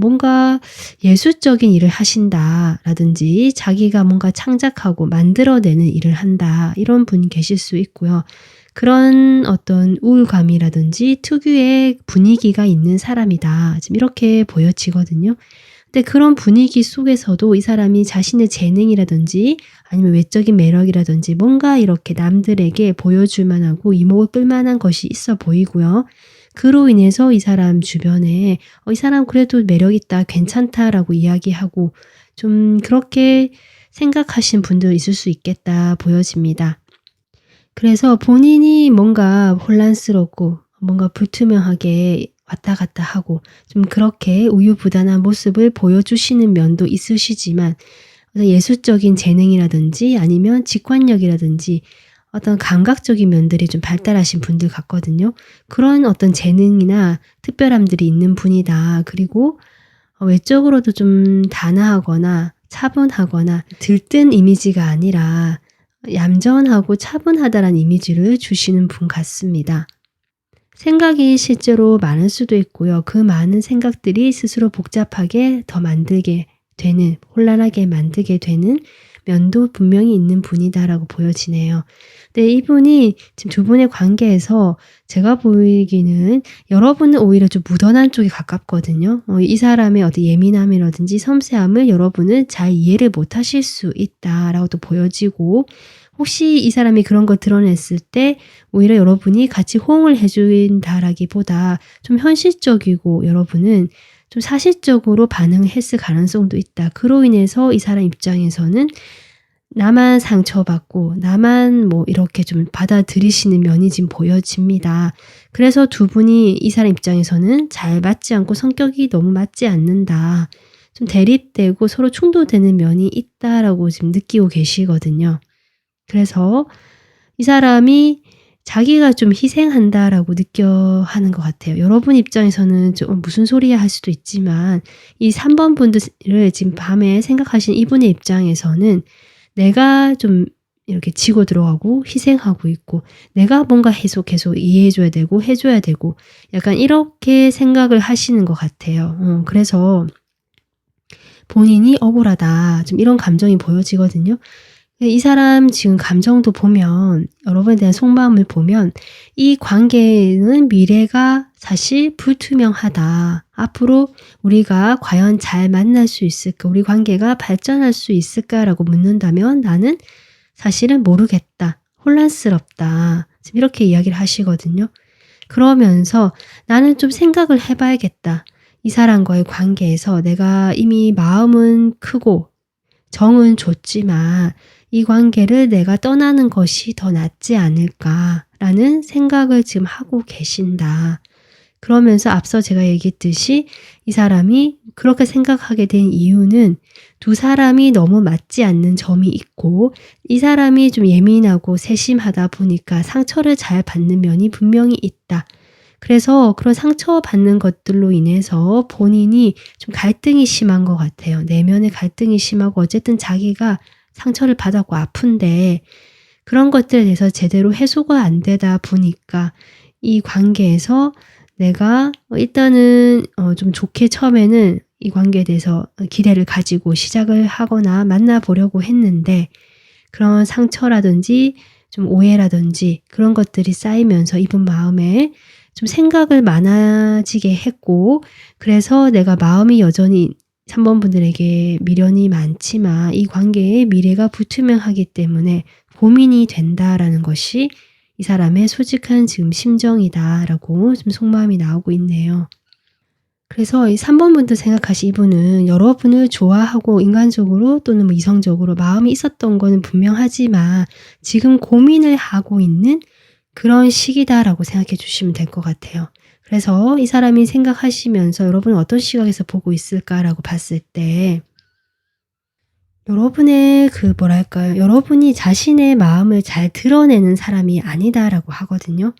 Speaker 1: 뭔가 예술적인 일을 하신다라든지 자기가 뭔가 창작하고 만들어내는 일을 한다 이런 분이 계실 수 있고요. 그런 어떤 우울감이라든지 특유의 분위기가 있는 사람이다. 지금 이렇게 보여지거든요. 근데 그런 분위기 속에서도 이 사람이 자신의 재능이라든지 아니면 외적인 매력이라든지 뭔가 이렇게 남들에게 보여줄 만하고 이목을 끌 만한 것이 있어 보이고요. 그로 인해서 이 사람 주변에 이 사람 그래도 매력 있다, 괜찮다라고 이야기하고 좀 그렇게 생각하신 분도 있을 수 있겠다 보여집니다. 그래서 본인이 뭔가 혼란스럽고 뭔가 불투명하게 왔다 갔다 하고 좀 그렇게 우유부단한 모습을 보여주시는 면도 있으시지만 예술적인 재능이라든지 아니면 직관력이라든지 어떤 감각적인 면들이 좀 발달하신 분들 같거든요. 그런 어떤 재능이나 특별함들이 있는 분이다. 그리고 외적으로도 좀 단아하거나 차분하거나 들뜬 이미지가 아니라 얌전하고 차분하다라는 이미지를 주시는 분 같습니다. 생각이 실제로 많을 수도 있고요. 그 많은 생각들이 스스로 복잡하게 더 만들게 되는, 혼란하게 만들게 되는 면도 분명히 있는 분이다라고 보여지네요. 근데 이분이 지금 두 분의 관계에서 제가 보이기는 여러분은 오히려 좀 무던한 쪽에 가깝거든요. 이 사람의 어떤 예민함이라든지 섬세함을 여러분은 잘 이해를 못하실 수 있다라고 또 보여지고 혹시 이 사람이 그런 걸 드러냈을 때 오히려 여러분이 같이 호응을 해준다라기보다 좀 현실적이고 여러분은 좀 사실적으로 반응했을 가능성도 있다. 그로 인해서 이 사람 입장에서는 나만 상처받고 나만 뭐 이렇게 좀 받아들이시는 면이 지금 보여집니다. 그래서 두 분이 이 사람 입장에서는 잘 맞지 않고 성격이 너무 맞지 않는다. 좀 대립되고 서로 충돌되는 면이 있다라고 지금 느끼고 계시거든요. 그래서 이 사람이 자기가 좀 희생한다라고 느껴 하는 것 같아요. 여러분 입장에서는 좀 무슨 소리야 할 수도 있지만 이 3번 분들을 지금 밤에 생각하신 이분의 입장에서는 내가 좀 이렇게 지고 들어가고 희생하고 있고 내가 뭔가 계속 이해해 줘야 되고 해 줘야 되고 약간 이렇게 생각을 하시는 것 같아요. 그래서 본인이 억울하다 좀 이런 감정이 보여지거든요. 이 사람 지금 감정도 보면 여러분에 대한 속마음을 보면 이 관계는 미래가 사실 불투명하다. 앞으로 우리가 과연 잘 만날 수 있을까? 우리 관계가 발전할 수 있을까라고 묻는다면 나는 사실은 모르겠다. 혼란스럽다. 지금 이렇게 이야기를 하시거든요. 그러면서 나는 좀 생각을 해봐야겠다. 이 사람과의 관계에서 내가 이미 마음은 크고 정은 줬지만 이 관계를 내가 떠나는 것이 더 낫지 않을까라는 생각을 지금 하고 계신다. 그러면서 앞서 제가 얘기했듯이 이 사람이 그렇게 생각하게 된 이유는 두 사람이 너무 맞지 않는 점이 있고 이 사람이 좀 예민하고 세심하다 보니까 상처를 잘 받는 면이 분명히 있다. 그래서 그런 상처받는 것들로 인해서 본인이 좀 갈등이 심한 것 같아요. 내면의 갈등이 심하고 어쨌든 자기가 상처를 받았고 아픈데 그런 것들에 대해서 제대로 해소가 안 되다 보니까 이 관계에서 내가 일단은 좀 좋게 처음에는 이 관계에 대해서 기대를 가지고 시작을 하거나 만나보려고 했는데 그런 상처라든지 좀 오해라든지 그런 것들이 쌓이면서 이분 마음에 좀 생각을 많아지게 했고 그래서 내가 마음이 여전히 3번 분들에게 미련이 많지만 이 관계의 미래가 불투명하기 때문에 고민이 된다라는 것이 이 사람의 솔직한 지금 심정이다라고 좀 속마음이 나오고 있네요. 그래서 이 3번 분들 생각하시 이분은 여러분을 좋아하고 인간적으로 또는 뭐 이성적으로 마음이 있었던 거는 분명하지만 지금 고민을 하고 있는 그런 시기다라고 생각해 주시면 될 것 같아요. 그래서 이 사람이 생각하시면서 여러분은 어떤 시각에서 보고 있을까라고 봤을 때 여러분의 뭐랄까요? 여러분이 자신의 마음을 잘 드러내는 사람이 아니다라고 하거든요.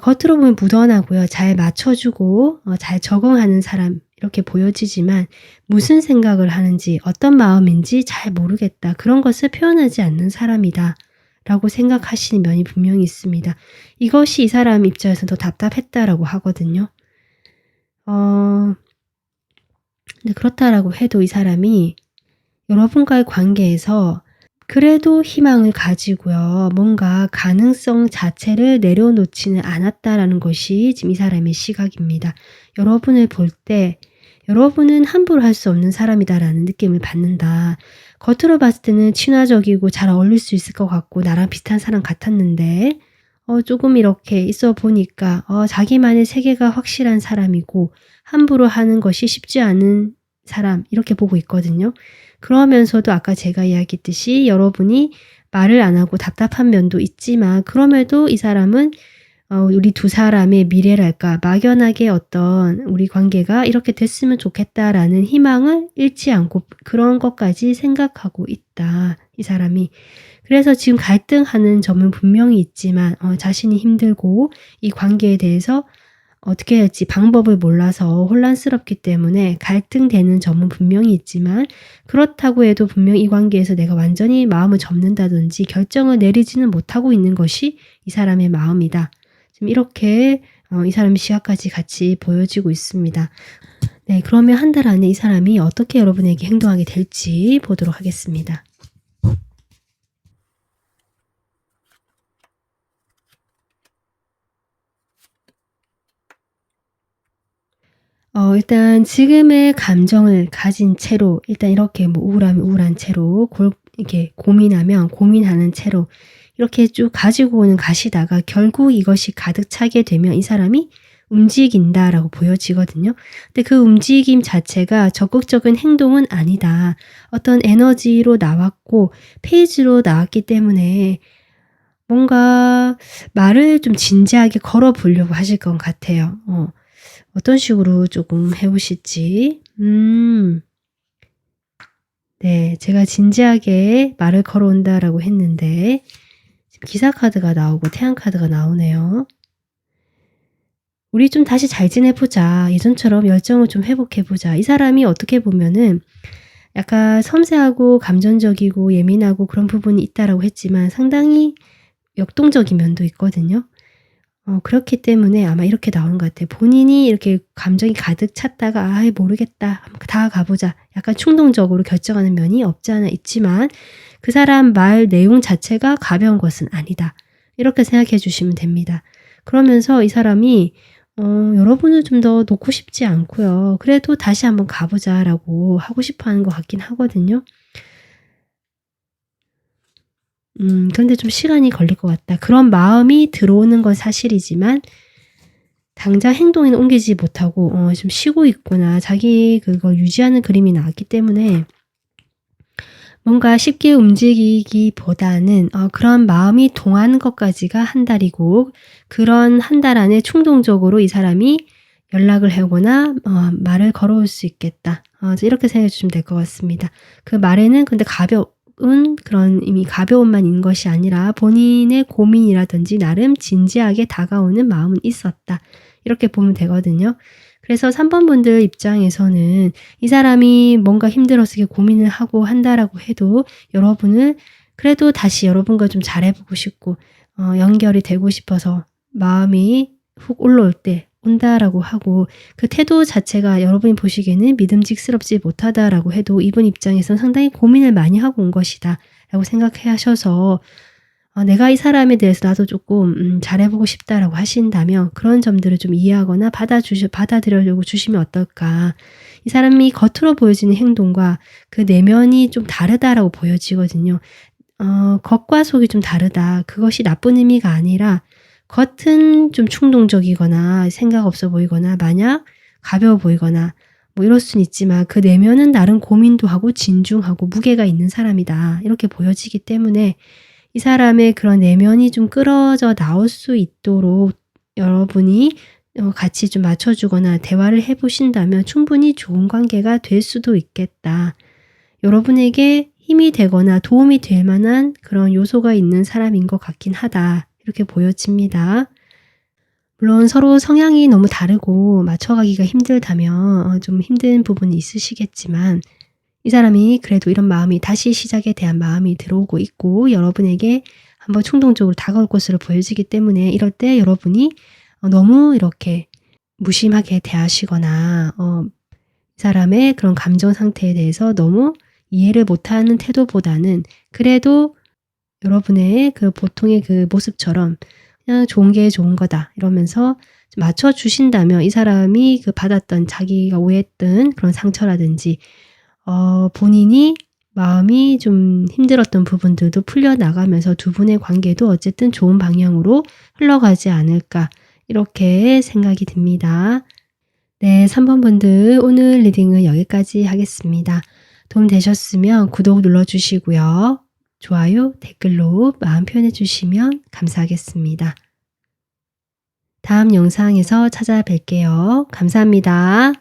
Speaker 1: 겉으로 보면 무던하고요. 잘 맞춰주고 잘 적응하는 사람 이렇게 보여지지만 무슨 생각을 하는지 어떤 마음인지 잘 모르겠다. 그런 것을 표현하지 않는 사람이다. 라고 생각하시는 면이 분명히 있습니다. 이것이 이 사람 입장에서 더 답답했다라고 하거든요. 근데 그렇다라고 해도 이 사람이 여러분과의 관계에서 그래도 희망을 가지고요. 뭔가 가능성 자체를 내려놓지는 않았다라는 것이 지금 이 사람의 시각입니다. 여러분을 볼 때 여러분은 함부로 할 수 없는 사람이다라는 느낌을 받는다. 겉으로 봤을 때는 친화적이고 잘 어울릴 수 있을 것 같고 나랑 비슷한 사람 같았는데 조금 이렇게 있어 보니까 자기만의 세계가 확실한 사람이고 함부로 하는 것이 쉽지 않은 사람 이렇게 보고 있거든요. 그러면서도 아까 제가 이야기했듯이 여러분이 말을 안 하고 답답한 면도 있지만 그럼에도 이 사람은 우리 두 사람의 미래랄까 막연하게 어떤 우리 관계가 이렇게 됐으면 좋겠다라는 희망을 잃지 않고 그런 것까지 생각하고 있다. 이 사람이. 그래서 지금 갈등하는 점은 분명히 있지만 자신이 힘들고 이 관계에 대해서 어떻게 할지 방법을 몰라서 혼란스럽기 때문에 갈등되는 점은 분명히 있지만 그렇다고 해도 분명 이 관계에서 내가 완전히 마음을 접는다든지 결정을 내리지는 못하고 있는 것이 이 사람의 마음이다. 지금 이렇게 이 사람의 시각까지 같이 보여지고 있습니다. 네, 그러면 한 달 안에 이 사람이 어떻게 여러분에게 행동하게 될지 보도록 하겠습니다. 일단 지금의 감정을 가진 채로 일단 이렇게 뭐 우울하면 우울한 채로 이렇게 고민하는 채로 이렇게 쭉 가지고 오는 가시다가 결국 이것이 가득 차게 되면 이 사람이 움직인다라고 보여지거든요. 근데 그 움직임 자체가 적극적인 행동은 아니다. 어떤 에너지로 나왔고 페이지로 나왔기 때문에 뭔가 말을 좀 진지하게 걸어 보려고 하실 것 같아요. 어떤 식으로 조금 해 보실지. 네. 제가 진지하게 말을 걸어온다라고 했는데 지금 기사 카드가 나오고 태양 카드가 나오네요. "우리 좀 다시 잘 지내 보자. 예전처럼 열정을 좀 회복해 보자." 이 사람이 어떻게 보면은 약간 섬세하고 감정적이고 예민하고 그런 부분이 있다라고 했지만 상당히 역동적인 면도 있거든요. 그렇기 때문에 아마 이렇게 나오는 것 같아요. 본인이 이렇게 감정이 가득 찼다가 '아이 모르겠다. 다 가보자.' 약간 충동적으로 결정하는 면이 없지 않아 있지만 그 사람 말 내용 자체가 가벼운 것은 아니다. 이렇게 생각해 주시면 됩니다. 그러면서 이 사람이 여러분을 좀 더 놓고 싶지 않고요. 그래도 '다시 한번 가 보자.'라고 하고 싶어 하는 것 같긴 하거든요. 그런데 좀 시간이 걸릴 것 같다. 그런 마음이 들어오는 건 사실이지만 당장 행동에는 옮기지 못하고 좀 쉬고 있거나 자기 그걸 유지하는 그림이 나왔기 때문에 뭔가 쉽게 움직이기보다는 그런 마음이 동하는 것까지가 한 달이고 그런 한 달 안에 충동적으로 이 사람이 연락을 하거나 말을 걸어올 수 있겠다. 이렇게 생각해 주시면 될 것 같습니다. 그 말에는 근데 가벼운 그런 이미 가벼움만 있는 것이 아니라 본인의 고민이라든지 나름 진지하게 다가오는 마음은 있었다. 이렇게 보면 되거든요. 그래서 3번 분들 입장에서는 이 사람이 뭔가 힘들어서 이렇게 고민을 하고 한다라고 해도 여러분을 그래도 다시 여러분과 좀 잘해 보고 싶고 연결이 되고 싶어서 마음이 훅 올라올 때 온다라고 하고 그 태도 자체가 여러분이 보시기에는 믿음직스럽지 못하다라고 해도 이분 입장에서는 상당히 고민을 많이 하고 온 것이다라고 생각해 하셔서 '내가 이 사람에 대해서 나도 조금 잘해 보고 싶다.'라고 하신다면 그런 점들을 좀 이해하거나 받아들여 주시면 어떨까. 이 사람이 겉으로 보여지는 행동과 그 내면이 좀 다르다라고 보여지거든요. 겉과 속이 좀 다르다. 그것이 나쁜 의미가 아니라 겉은 좀 충동적이거나 생각 없어 보이거나 마냥 가벼워 보이거나 뭐 이럴 수는 있지만 그 내면은 나름 고민도 하고 진중하고 무게가 있는 사람이다. 이렇게 보여지기 때문에 이 사람의 그런 내면이 좀 끌어져 나올 수 있도록 여러분이 같이 좀 맞춰 주거나 대화를 해 보신다면 충분히 좋은 관계가 될 수도 있겠다. 여러분에게 힘이 되거나 도움이 될 만한 그런 요소가 있는 사람인 것 같긴 하다. 이렇게 보여집니다. 물론 서로 성향이 너무 다르고 맞춰가기가 힘들다면 좀 힘든 부분이 있으시겠지만 이 사람이 그래도 이런 마음이 다시 시작에 대한 마음이 들어오고 있고 여러분에게 한번 충동적으로 다가올 것으로 보여지기 때문에 이럴 때 여러분이 너무 이렇게 무심하게 대하시거나 이 사람의 그런 감정 상태에 대해서 너무 이해를 못하는 태도보다는 그래도 여러분의 그 보통의 그 모습처럼 그냥 좋은 게 좋은 거다 이러면서 좀 맞춰 주신다면 이 사람이 그 받았던 자기가 오해했던 그런 상처라든지 본인이 마음이 좀 힘들었던 부분들도 풀려나가면서 두 분의 관계도 어쨌든 좋은 방향으로 흘러가지 않을까 이렇게 생각이 듭니다. 네, 3번 분들 오늘 리딩은 여기까지 하겠습니다. 도움 되셨으면 구독 눌러주시고요. 좋아요, 댓글로 마음 표현해 주시면 감사하겠습니다. 다음 영상에서 찾아뵐게요. 감사합니다.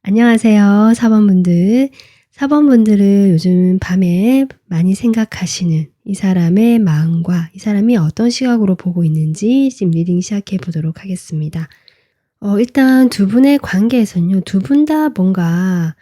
Speaker 1: 안녕하세요. 4번 분들. 4번 분들은 요즘 밤에 많이 생각하시는 이 사람의 마음과 이 사람이 어떤 시각으로 보고 있는지 지금 리딩 시작해 보도록 하겠습니다. 일단 두 분의 관계에서는요. 두 분 다 뭔가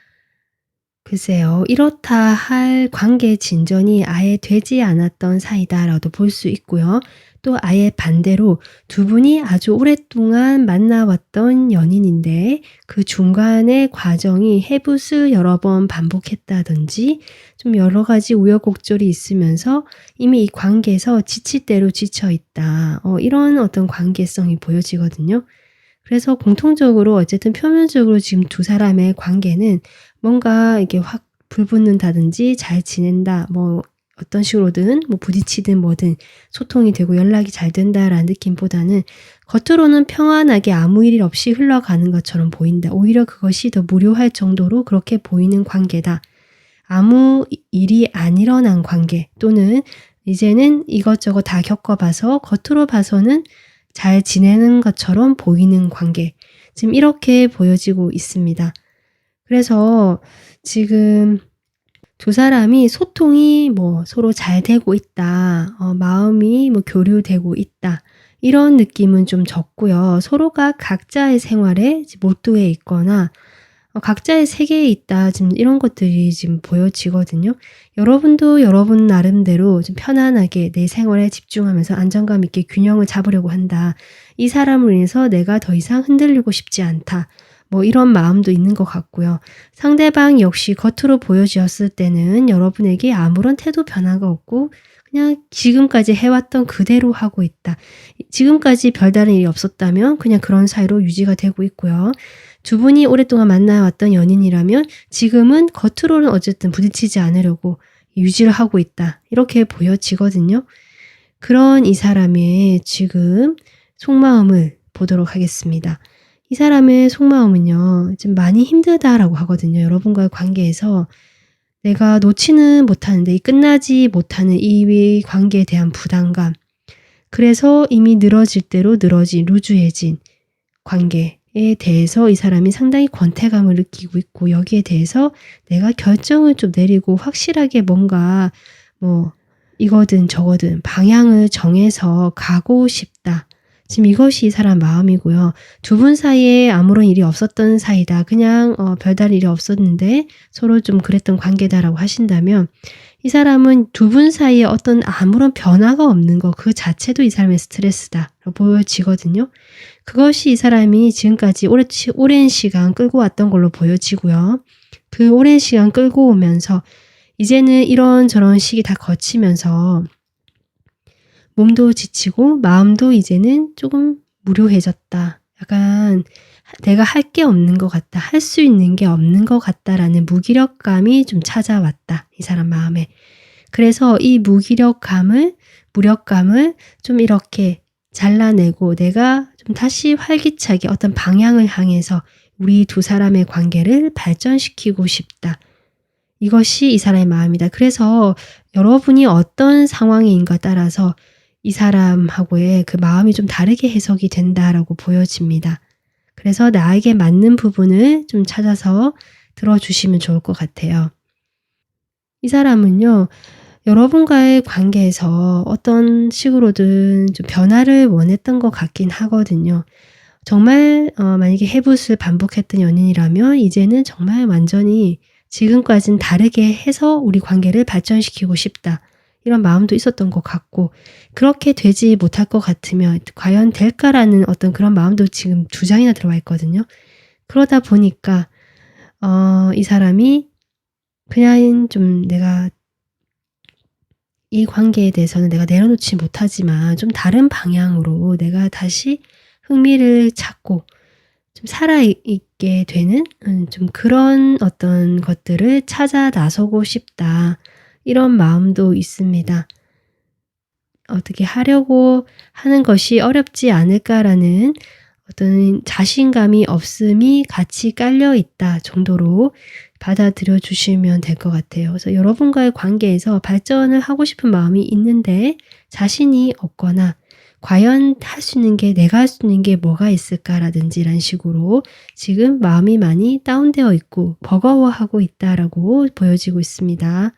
Speaker 1: 글쎄요. 이렇다 할 관계 진전이 아예 되지 않았던 사이다라고도 볼 수 있고요. 또 아예 반대로 두 분이 아주 오랫동안 만나왔던 연인인데 그 중간의 과정이 해붓을 여러 번 반복했다든지 좀 여러 가지 우여곡절이 있으면서 이미 이 관계에서 지칠 대로 지쳐 있다. 이런 어떤 관계성이 보여지거든요. 그래서 공통적으로 어쨌든 표면적으로 지금 두 사람의 관계는 뭔가 이게 확 불붙는다든지 잘 지낸다 뭐 어떤 식으로든 뭐 부딪히든 뭐든 소통이 되고 연락이 잘 된다라는 느낌보다는 겉으로는 평안하게 아무 일 없이 흘러가는 것처럼 보인다. 오히려 그것이 더 무료할 정도로 그렇게 보이는 관계다. 아무 일이 안 일어난 관계 또는 이제는 이것저것 다 겪어봐서 겉으로 봐서는 잘 지내는 것처럼 보이는 관계. 지금 이렇게 보여지고 있습니다. 그래서 지금 두 사람이 소통이 뭐 서로 잘 되고 있다. 마음이 뭐 교류되고 있다. 이런 느낌은 좀 적고요. 서로가 각자의 생활에 몰두해 있거나 각자의 세계에 있다. 지금 이런 것들이 지금 보여지거든요. 여러분도 여러분 나름대로 좀 편안하게 내 생활에 집중하면서 안정감 있게 균형을 잡으려고 한다. 이 사람을 인해서 내가 더 이상 흔들리고 싶지 않다. 뭐 이런 마음도 있는 것 같고요. 상대방 역시 겉으로 보여지었을 때는 여러분에게 아무런 태도 변화가 없고 그냥 지금까지 해왔던 그대로 하고 있다. 지금까지 별다른 일이 없었다면 그냥 그런 사이로 유지가 되고 있고요. 두 분이 오랫동안 만나왔던 연인이라면 지금은 겉으로는 어쨌든 부딪히지 않으려고 유지를 하고 있다. 이렇게 보여지거든요. 그런 이 사람의 지금 속마음을 보도록 하겠습니다. 이 사람의 속마음은요, 좀 많이 힘들다라고 하거든요. 여러분과의 관계에서 내가 놓지는 못하는데 이 끝나지 못하는 이 관계에 대한 부담감. 그래서 이미 늘어질 대로 늘어진 루즈해진 관계에 대해서 이 사람이 상당히 권태감을 느끼고 있고 여기에 대해서 내가 결정을 좀 내리고 확실하게 뭔가 뭐 이거든 저거든 방향을 정해서 가고 싶다. 지금 이것이 이 사람 마음이고요. 두 분 사이에 아무런 일이 없었던 사이다. 그냥 별다른 일이 없었는데 서로 좀 그랬던 관계다라고 하신다면 이 사람은 두 분 사이에 어떤 아무런 변화가 없는 거 그 자체도 이 사람의 스트레스다라고 보여지거든요. 그것이 이 사람이 지금까지 오랜 시간 끌고 왔던 걸로 보여지고요. 그 오랜 시간 끌고 오면서 이제는 이런저런 시기 다 거치면서 몸도 지치고 마음도 이제는 조금 무료해졌다. 약간 내가 할 게 없는 것 같다. 할 수 있는 게 없는 것 같다라는 무기력감이 좀 찾아왔다. 이 사람 마음에. 그래서 이 무력감을 좀 이렇게 잘라내고 내가 좀 다시 활기차게 어떤 방향을 향해서 우리 두 사람의 관계를 발전시키고 싶다. 이것이 이 사람의 마음이다. 그래서 여러분이 어떤 상황인가 따라서 이 사람하고의 그 마음이 좀 다르게 해석이 된다라고 보여집니다. 그래서 나에게 맞는 부분을 좀 찾아서 들어주시면 좋을 것 같아요. 이 사람은요, 여러분과의 관계에서 어떤 식으로든 좀 변화를 원했던 것 같긴 하거든요. 정말 만약에 해붓을 반복했던 연인이라면 이제는 정말 완전히 지금까지는 다르게 해서 우리 관계를 발전시키고 싶다. 이런 마음도 있었던 것 같고 그렇게 되지 못할 것 같으면 과연 될까라는 어떤 그런 마음도 지금 2장이나 들어와 있거든요. 그러다 보니까 이 사람이 그냥 좀 내가 이 관계에 대해서는 내가 내려놓지 못하지만 좀 다른 방향으로 내가 다시 흥미를 찾고 좀 살아있게 되는 좀 그런 어떤 것들을 찾아 나서고 싶다. 이런 마음도 있습니다. 어떻게 하려고 하는 것이 어렵지 않을까라는 어떤 자신감이 없음이 같이 깔려 있다 정도로 받아들여 주시면 될 것 같아요. 그래서 여러분과의 관계에서 발전을 하고 싶은 마음이 있는데 자신이 없거나 과연 할 수 있는 게 내가 할 수 있는 게 뭐가 있을까라든지 이런 식으로 지금 마음이 많이 다운되어 있고 버거워하고 있다라고 보여지고 있습니다.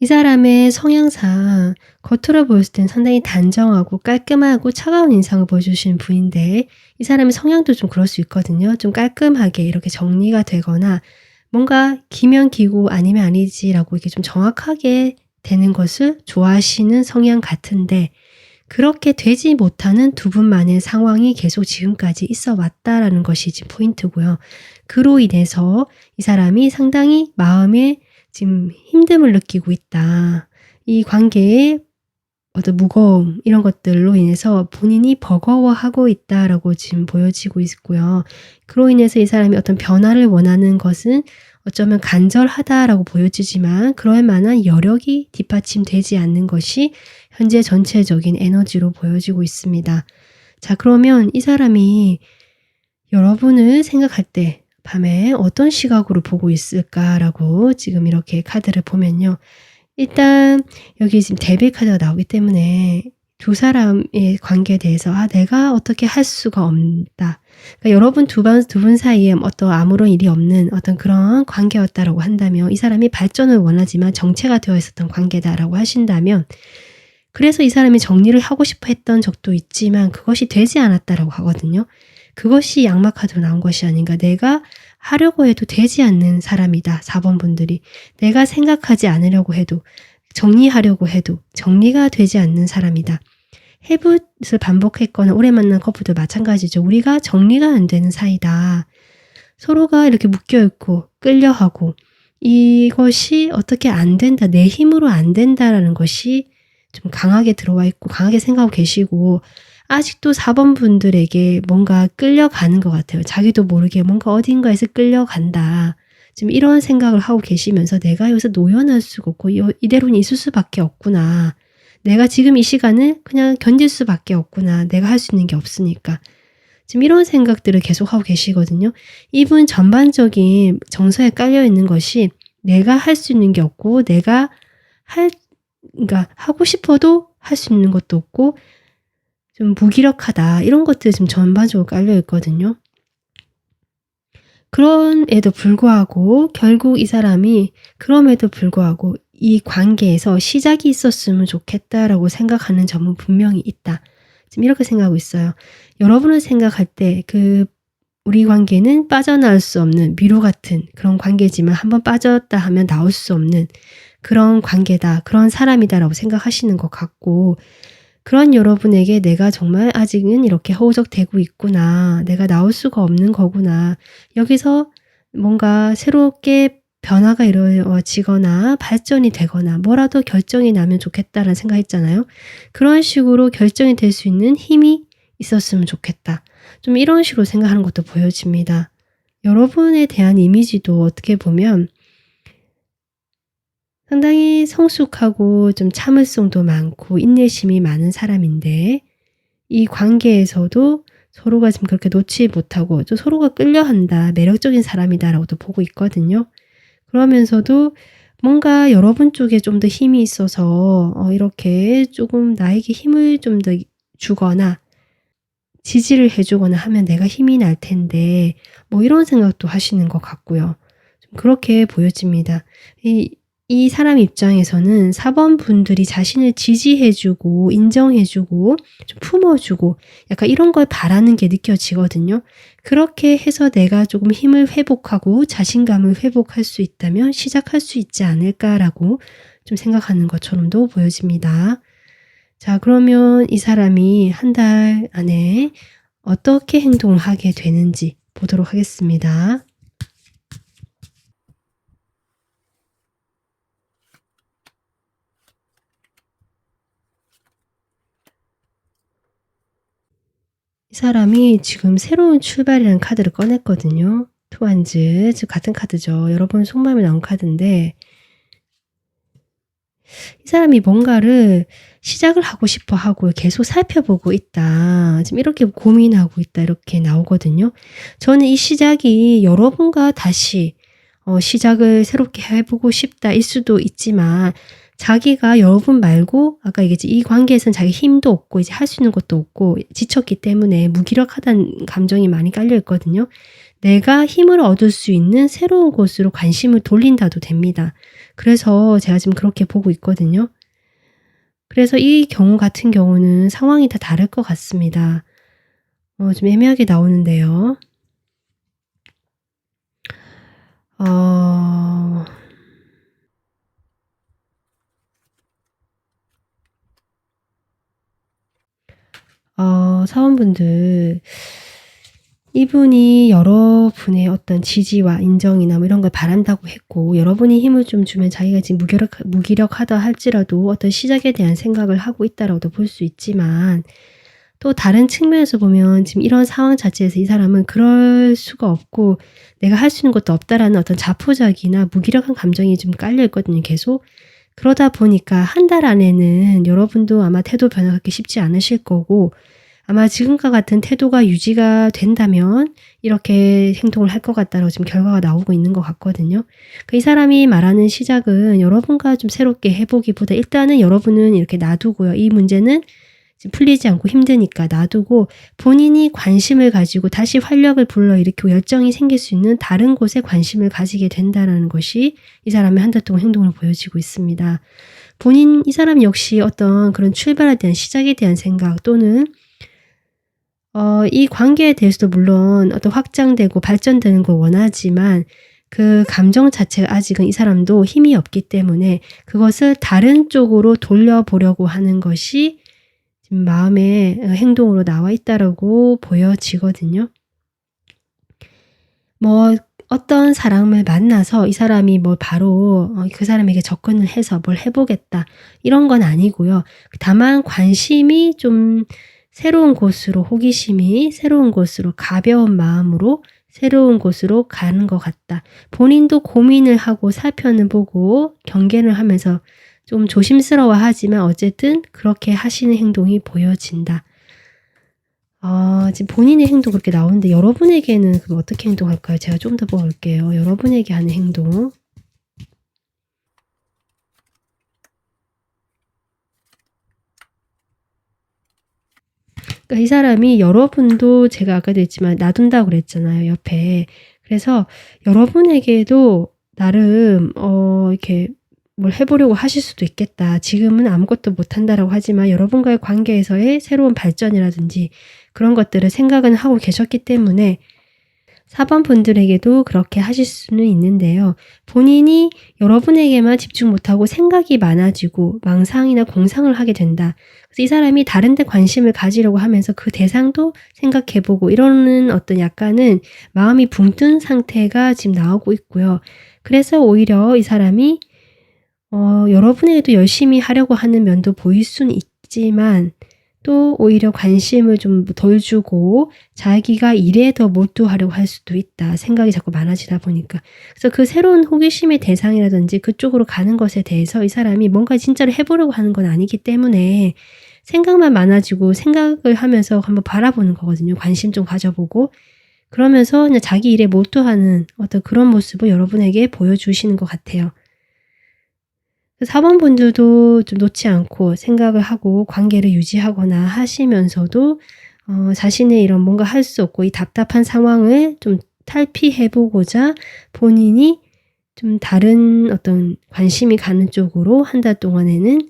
Speaker 1: 이 사람의 성향상 겉으로 보였을 땐 상당히 단정하고 깔끔하고 차가운 인상을 보여주시는 분인데 이 사람의 성향도 좀 그럴 수 있거든요. 좀 깔끔하게 이렇게 정리가 되거나 뭔가 기면 기고 아니면 아니지라고 이렇게 좀 정확하게 되는 것을 좋아하시는 성향 같은데 그렇게 되지 못하는 두 분만의 상황이 계속 지금까지 있어 왔다라는 것이 지금 포인트고요. 그로 인해서 이 사람이 상당히 마음에 지금 힘듦을 느끼고 있다. 이 관계의 어떤 무거움 이런 것들로 인해서 본인이 버거워하고 있다라고 지금 보여지고 있고요. 그로 인해서 이 사람이 어떤 변화를 원하는 것은 어쩌면 간절하다라고 보여지지만 그럴 만한 여력이 뒷받침되지 않는 것이 현재 전체적인 에너지로 보여지고 있습니다. 자, 그러면 이 사람이 여러분을 생각할 때 밤에 어떤 시각으로 보고 있을까라고 지금 이렇게 카드를 보면요. 일단 여기 지금 데빌 카드가 나오기 때문에 두 사람의 관계에 대해서 내가 어떻게 할 수가 없다. 그러니까 여러분 두 분 사이에 어떤 아무런 일이 없는 어떤 그런 관계였다라고 한다면 이 사람이 발전을 원하지만 정체가 되어 있었던 관계다라고 하신다면 그래서 이 사람이 정리를 하고 싶어 했던 적도 있지만 그것이 되지 않았다라고 하거든요. 그것이 양마 카드로 나온 것이 아닌가. 내가 하려고 해도 되지 않는 사람이다. 4번 분들이. 내가 생각하지 않으려고 해도, 정리하려고 해도 정리가 되지 않는 사람이다. 해붓을 반복했거나 오래 만난 커플도 마찬가지죠. 우리가 정리가 안 되는 사이다. 서로가 이렇게 묶여있고 끌려하고 이것이 어떻게 안 된다. 내 힘으로 안 된다라는 것이 좀 강하게 들어와 있고 강하게 생각하고 계시고 아직도 4번 분들에게 뭔가 끌려가는 것 같아요. 자기도 모르게 뭔가 어딘가에서 끌려간다. 지금 이런 생각을 하고 계시면서 내가 여기서 노연할 수가 없고 이대로는 있을 수밖에 없구나. 내가 지금 이 시간을 그냥 견딜 수밖에 없구나. 내가 할 수 있는 게 없으니까. 지금 이런 생각들을 계속하고 계시거든요. 이분 전반적인 정서에 깔려있는 것이 내가 할 수 있는 게 없고 내가 그러니까 하고 싶어도 할 수 있는 것도 없고 좀 무기력하다. 이런 것들이 지금 전반적으로 깔려있거든요. 그럼에도 불구하고 결국 이 사람이 그럼에도 불구하고 이 관계에서 시작이 있었으면 좋겠다라고 생각하는 점은 분명히 있다. 지금 이렇게 생각하고 있어요. 여러분을 생각할 때 우리 관계는 빠져나올 수 없는 미로 같은 그런 관계지만 한번 빠졌다 하면 나올 수 없는 그런 관계다. 그런 사람이다라고 생각하시는 것 같고 그런 여러분에게 내가 정말 아직은 이렇게 허우적대고 있구나. 내가 나올 수가 없는 거구나. 여기서 뭔가 새롭게 변화가 이루어지거나 발전이 되거나 뭐라도 결정이 나면 좋겠다라는 생각했잖아요. 그런 식으로 결정이 될 수 있는 힘이 있었으면 좋겠다. 좀 이런 식으로 생각하는 것도 보여집니다. 여러분에 대한 이미지도 어떻게 보면 상당히 성숙하고 좀 참을성도 많고 인내심이 많은 사람인데 이 관계에서도 서로가 지금 그렇게 놓지 못하고 또 서로가 끌려한다. 매력적인 사람이다라고도 보고 있거든요. 그러면서도 뭔가 여러분 쪽에 좀 더 힘이 있어서 이렇게 조금 나에게 힘을 좀 더 주거나 지지를 해주거나 하면 내가 힘이 날 텐데 뭐 이런 생각도 하시는 것 같고요. 좀 그렇게 보여집니다. 이 사람 입장에서는 4번 분들이 자신을 지지해주고 인정해주고 좀 품어주고 약간 이런 걸 바라는 게 느껴지거든요. 그렇게 해서 내가 조금 힘을 회복하고 자신감을 회복할 수 있다면 시작할 수 있지 않을까라고 좀 생각하는 것처럼도 보여집니다. 자, 그러면 이 사람이 한 달 안에 어떻게 행동을 하게 되는지 보도록 하겠습니다. 이 사람이 지금 새로운 출발이라는 카드를 꺼냈거든요. 투완즈, 즉 같은 카드죠. 여러분 속마음에 나온 카드인데 이 사람이 뭔가를 시작을 하고 싶어 하고 계속 살펴보고 있다. 지금 이렇게 고민하고 있다. 이렇게 나오거든요. 저는 이 시작이 여러분과 다시 시작을 새롭게 해보고 싶다일 수도 있지만 자기가 여러분 말고 아까 얘기했지 이 관계에서는 자기 힘도 없고 이제 할 수 있는 것도 없고 지쳤기 때문에 무기력하다는 감정이 많이 깔려 있거든요. 내가 힘을 얻을 수 있는 새로운 곳으로 관심을 돌린다도 됩니다. 그래서 제가 지금 그렇게 보고 있거든요. 그래서 이 경우 같은 경우는 상황이 다 다를 것 같습니다. 좀 애매하게 나오는데요. 사원분들 이분이 여러분의 어떤 지지와 인정이나 뭐 이런 걸 바란다고 했고 여러분이 힘을 좀 주면 자기가 지금 무기력하다 할지라도 어떤 시작에 대한 생각을 하고 있다라고도 볼 수 있지만 또 다른 측면에서 보면 지금 이런 상황 자체에서 이 사람은 그럴 수가 없고 내가 할 수 있는 것도 없다라는 어떤 자포자기나 무기력한 감정이 좀 깔려 있거든요. 계속. 그러다 보니까 한 달 안에는 여러분도 아마 태도 변화하기 쉽지 않으실 거고 아마 지금과 같은 태도가 유지가 된다면 이렇게 행동을 할 것 같다라고 지금 결과가 나오고 있는 것 같거든요. 이 사람이 말하는 시작은 여러분과 좀 새롭게 해보기보다 일단은 여러분은 이렇게 놔두고요. 이 문제는 지금 풀리지 않고 힘드니까 놔두고 본인이 관심을 가지고 다시 활력을 불러일으키고 열정이 생길 수 있는 다른 곳에 관심을 가지게 된다는 것이 이 사람의 한 달 동안 행동으로 보여지고 있습니다. 이 사람 역시 어떤 그런 출발에 대한 시작에 대한 생각 또는 이 관계에 대해서도 물론 어떤 확장되고 발전되는 걸 원하지만 그 감정 자체가 아직은 이 사람도 힘이 없기 때문에 그것을 다른 쪽으로 돌려보려고 하는 것이 지금 마음의 행동으로 나와 있다라고 보여지거든요. 뭐 어떤 사람을 만나서 이 사람이 뭐 바로 그 사람에게 접근을 해서 뭘 해 보겠다 이런 건 아니고요. 다만 관심이 좀 새로운 곳으로 호기심이 새로운 곳으로 가벼운 마음으로 새로운 곳으로 가는 것 같다. 본인도 고민을 하고 살펴는 보고 경계를 하면서 좀 조심스러워하지만 어쨌든 그렇게 하시는 행동이 보여진다. 지금 본인의 행동 그렇게 나오는데 여러분에게는 그럼 어떻게 행동할까요? 제가 좀 더 볼게요. 여러분에게 하는 행동. 그러니까 이 사람이 여러분도 제가 아까도 했지만 놔둔다고 그랬잖아요, 옆에. 그래서 여러분에게도 나름 이렇게 뭘 해 보려고 하실 수도 있겠다. 지금은 아무것도 못한다라고 하지만 여러분과의 관계에서의 새로운 발전이라든지 그런 것들을 생각은 하고 계셨기 때문에 4번 분들에게도 그렇게 하실 수는 있는데요. 본인이 여러분에게만 집중 못하고 생각이 많아지고 망상이나 공상을 하게 된다. 그래서 이 사람이 다른 데 관심을 가지려고 하면서 그 대상도 생각해보고 이러는 어떤 약간은 마음이 붕 뜬 상태가 지금 나오고 있고요. 그래서 오히려 이 사람이 여러분에게도 열심히 하려고 하는 면도 보일 수는 있지만 또 오히려 관심을 좀 덜 주고 자기가 일에 더 몰두하려고 할 수도 있다. 생각이 자꾸 많아지다 보니까. 그래서 그 새로운 호기심의 대상이라든지 그쪽으로 가는 것에 대해서 이 사람이 뭔가 진짜로 해 보려고 하는 건 아니기 때문에 생각만 많아지고 생각을 하면서 한번 바라보는 거거든요. 관심 좀 가져보고. 그러면서 그냥 자기 일에 몰두하는 어떤 그런 모습을 여러분에게 보여주시는 것 같아요. 4번 분들도 좀 놓지 않고 생각을 하고 관계를 유지하거나 하시면서도 자신의 이런 뭔가 할 수 없고 이 답답한 상황을 좀 탈피해 보고자 본인이 좀 다른 어떤 관심이 가는 쪽으로 한 달 동안에는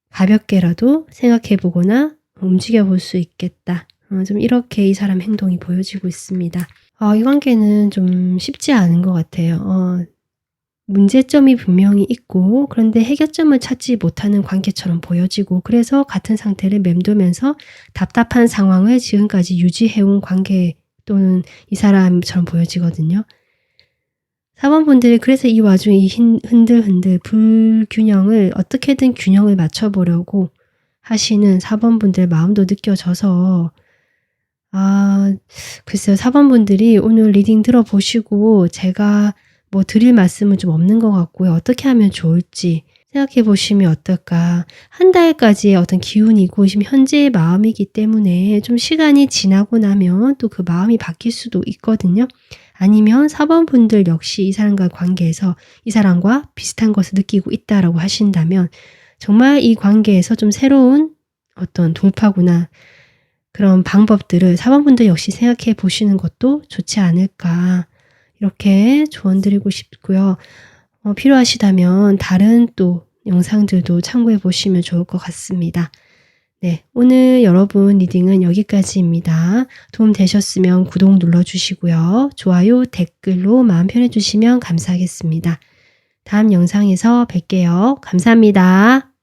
Speaker 1: 가볍게라도 생각해 보거나 움직여 볼 수 있겠다. 좀 이렇게 이 사람 행동이 보여지고 있습니다. 이 관계는 좀 쉽지 않은 것 같아요. 문제점이 분명히 있고 그런데 해결점을 찾지 못하는 관계처럼 보여지고 그래서 같은 상태를 맴돌면서 답답한 상황을 지금까지 유지해온 관계 또는 이 사람처럼 보여지거든요. 4번 분들이 그래서 이 와중에 이 흔들흔들 불균형을 어떻게든 균형을 맞춰보려고 하시는 4번 분들의 마음도 느껴져서 글쎄요. 4번 분들이 오늘 리딩 들어보시고 제가 뭐 드릴 말씀은 좀 없는 것 같고요. 어떻게 하면 좋을지 생각해 보시면 어떨까. 한 달까지의 어떤 기운이고 지금 현재의 마음이기 때문에 좀 시간이 지나고 나면 또 그 마음이 바뀔 수도 있거든요. 아니면 4번 분들 역시 이 사람과 관계에서 이 사람과 비슷한 것을 느끼고 있다라고 하신다면 정말 이 관계에서 좀 새로운 어떤 돌파구나 그런 방법들을 4번 분들 역시 생각해 보시는 것도 좋지 않을까. 이렇게 조언 드리고 싶고요. 필요하시다면 다른 또 영상들도 참고해 보시면 좋을 것 같습니다. 네, 오늘 여러분 리딩은 여기까지입니다. 도움 되셨으면 구독 눌러주시고요. 좋아요, 댓글로 마음 편해주시면 감사하겠습니다. 다음 영상에서 뵐게요. 감사합니다.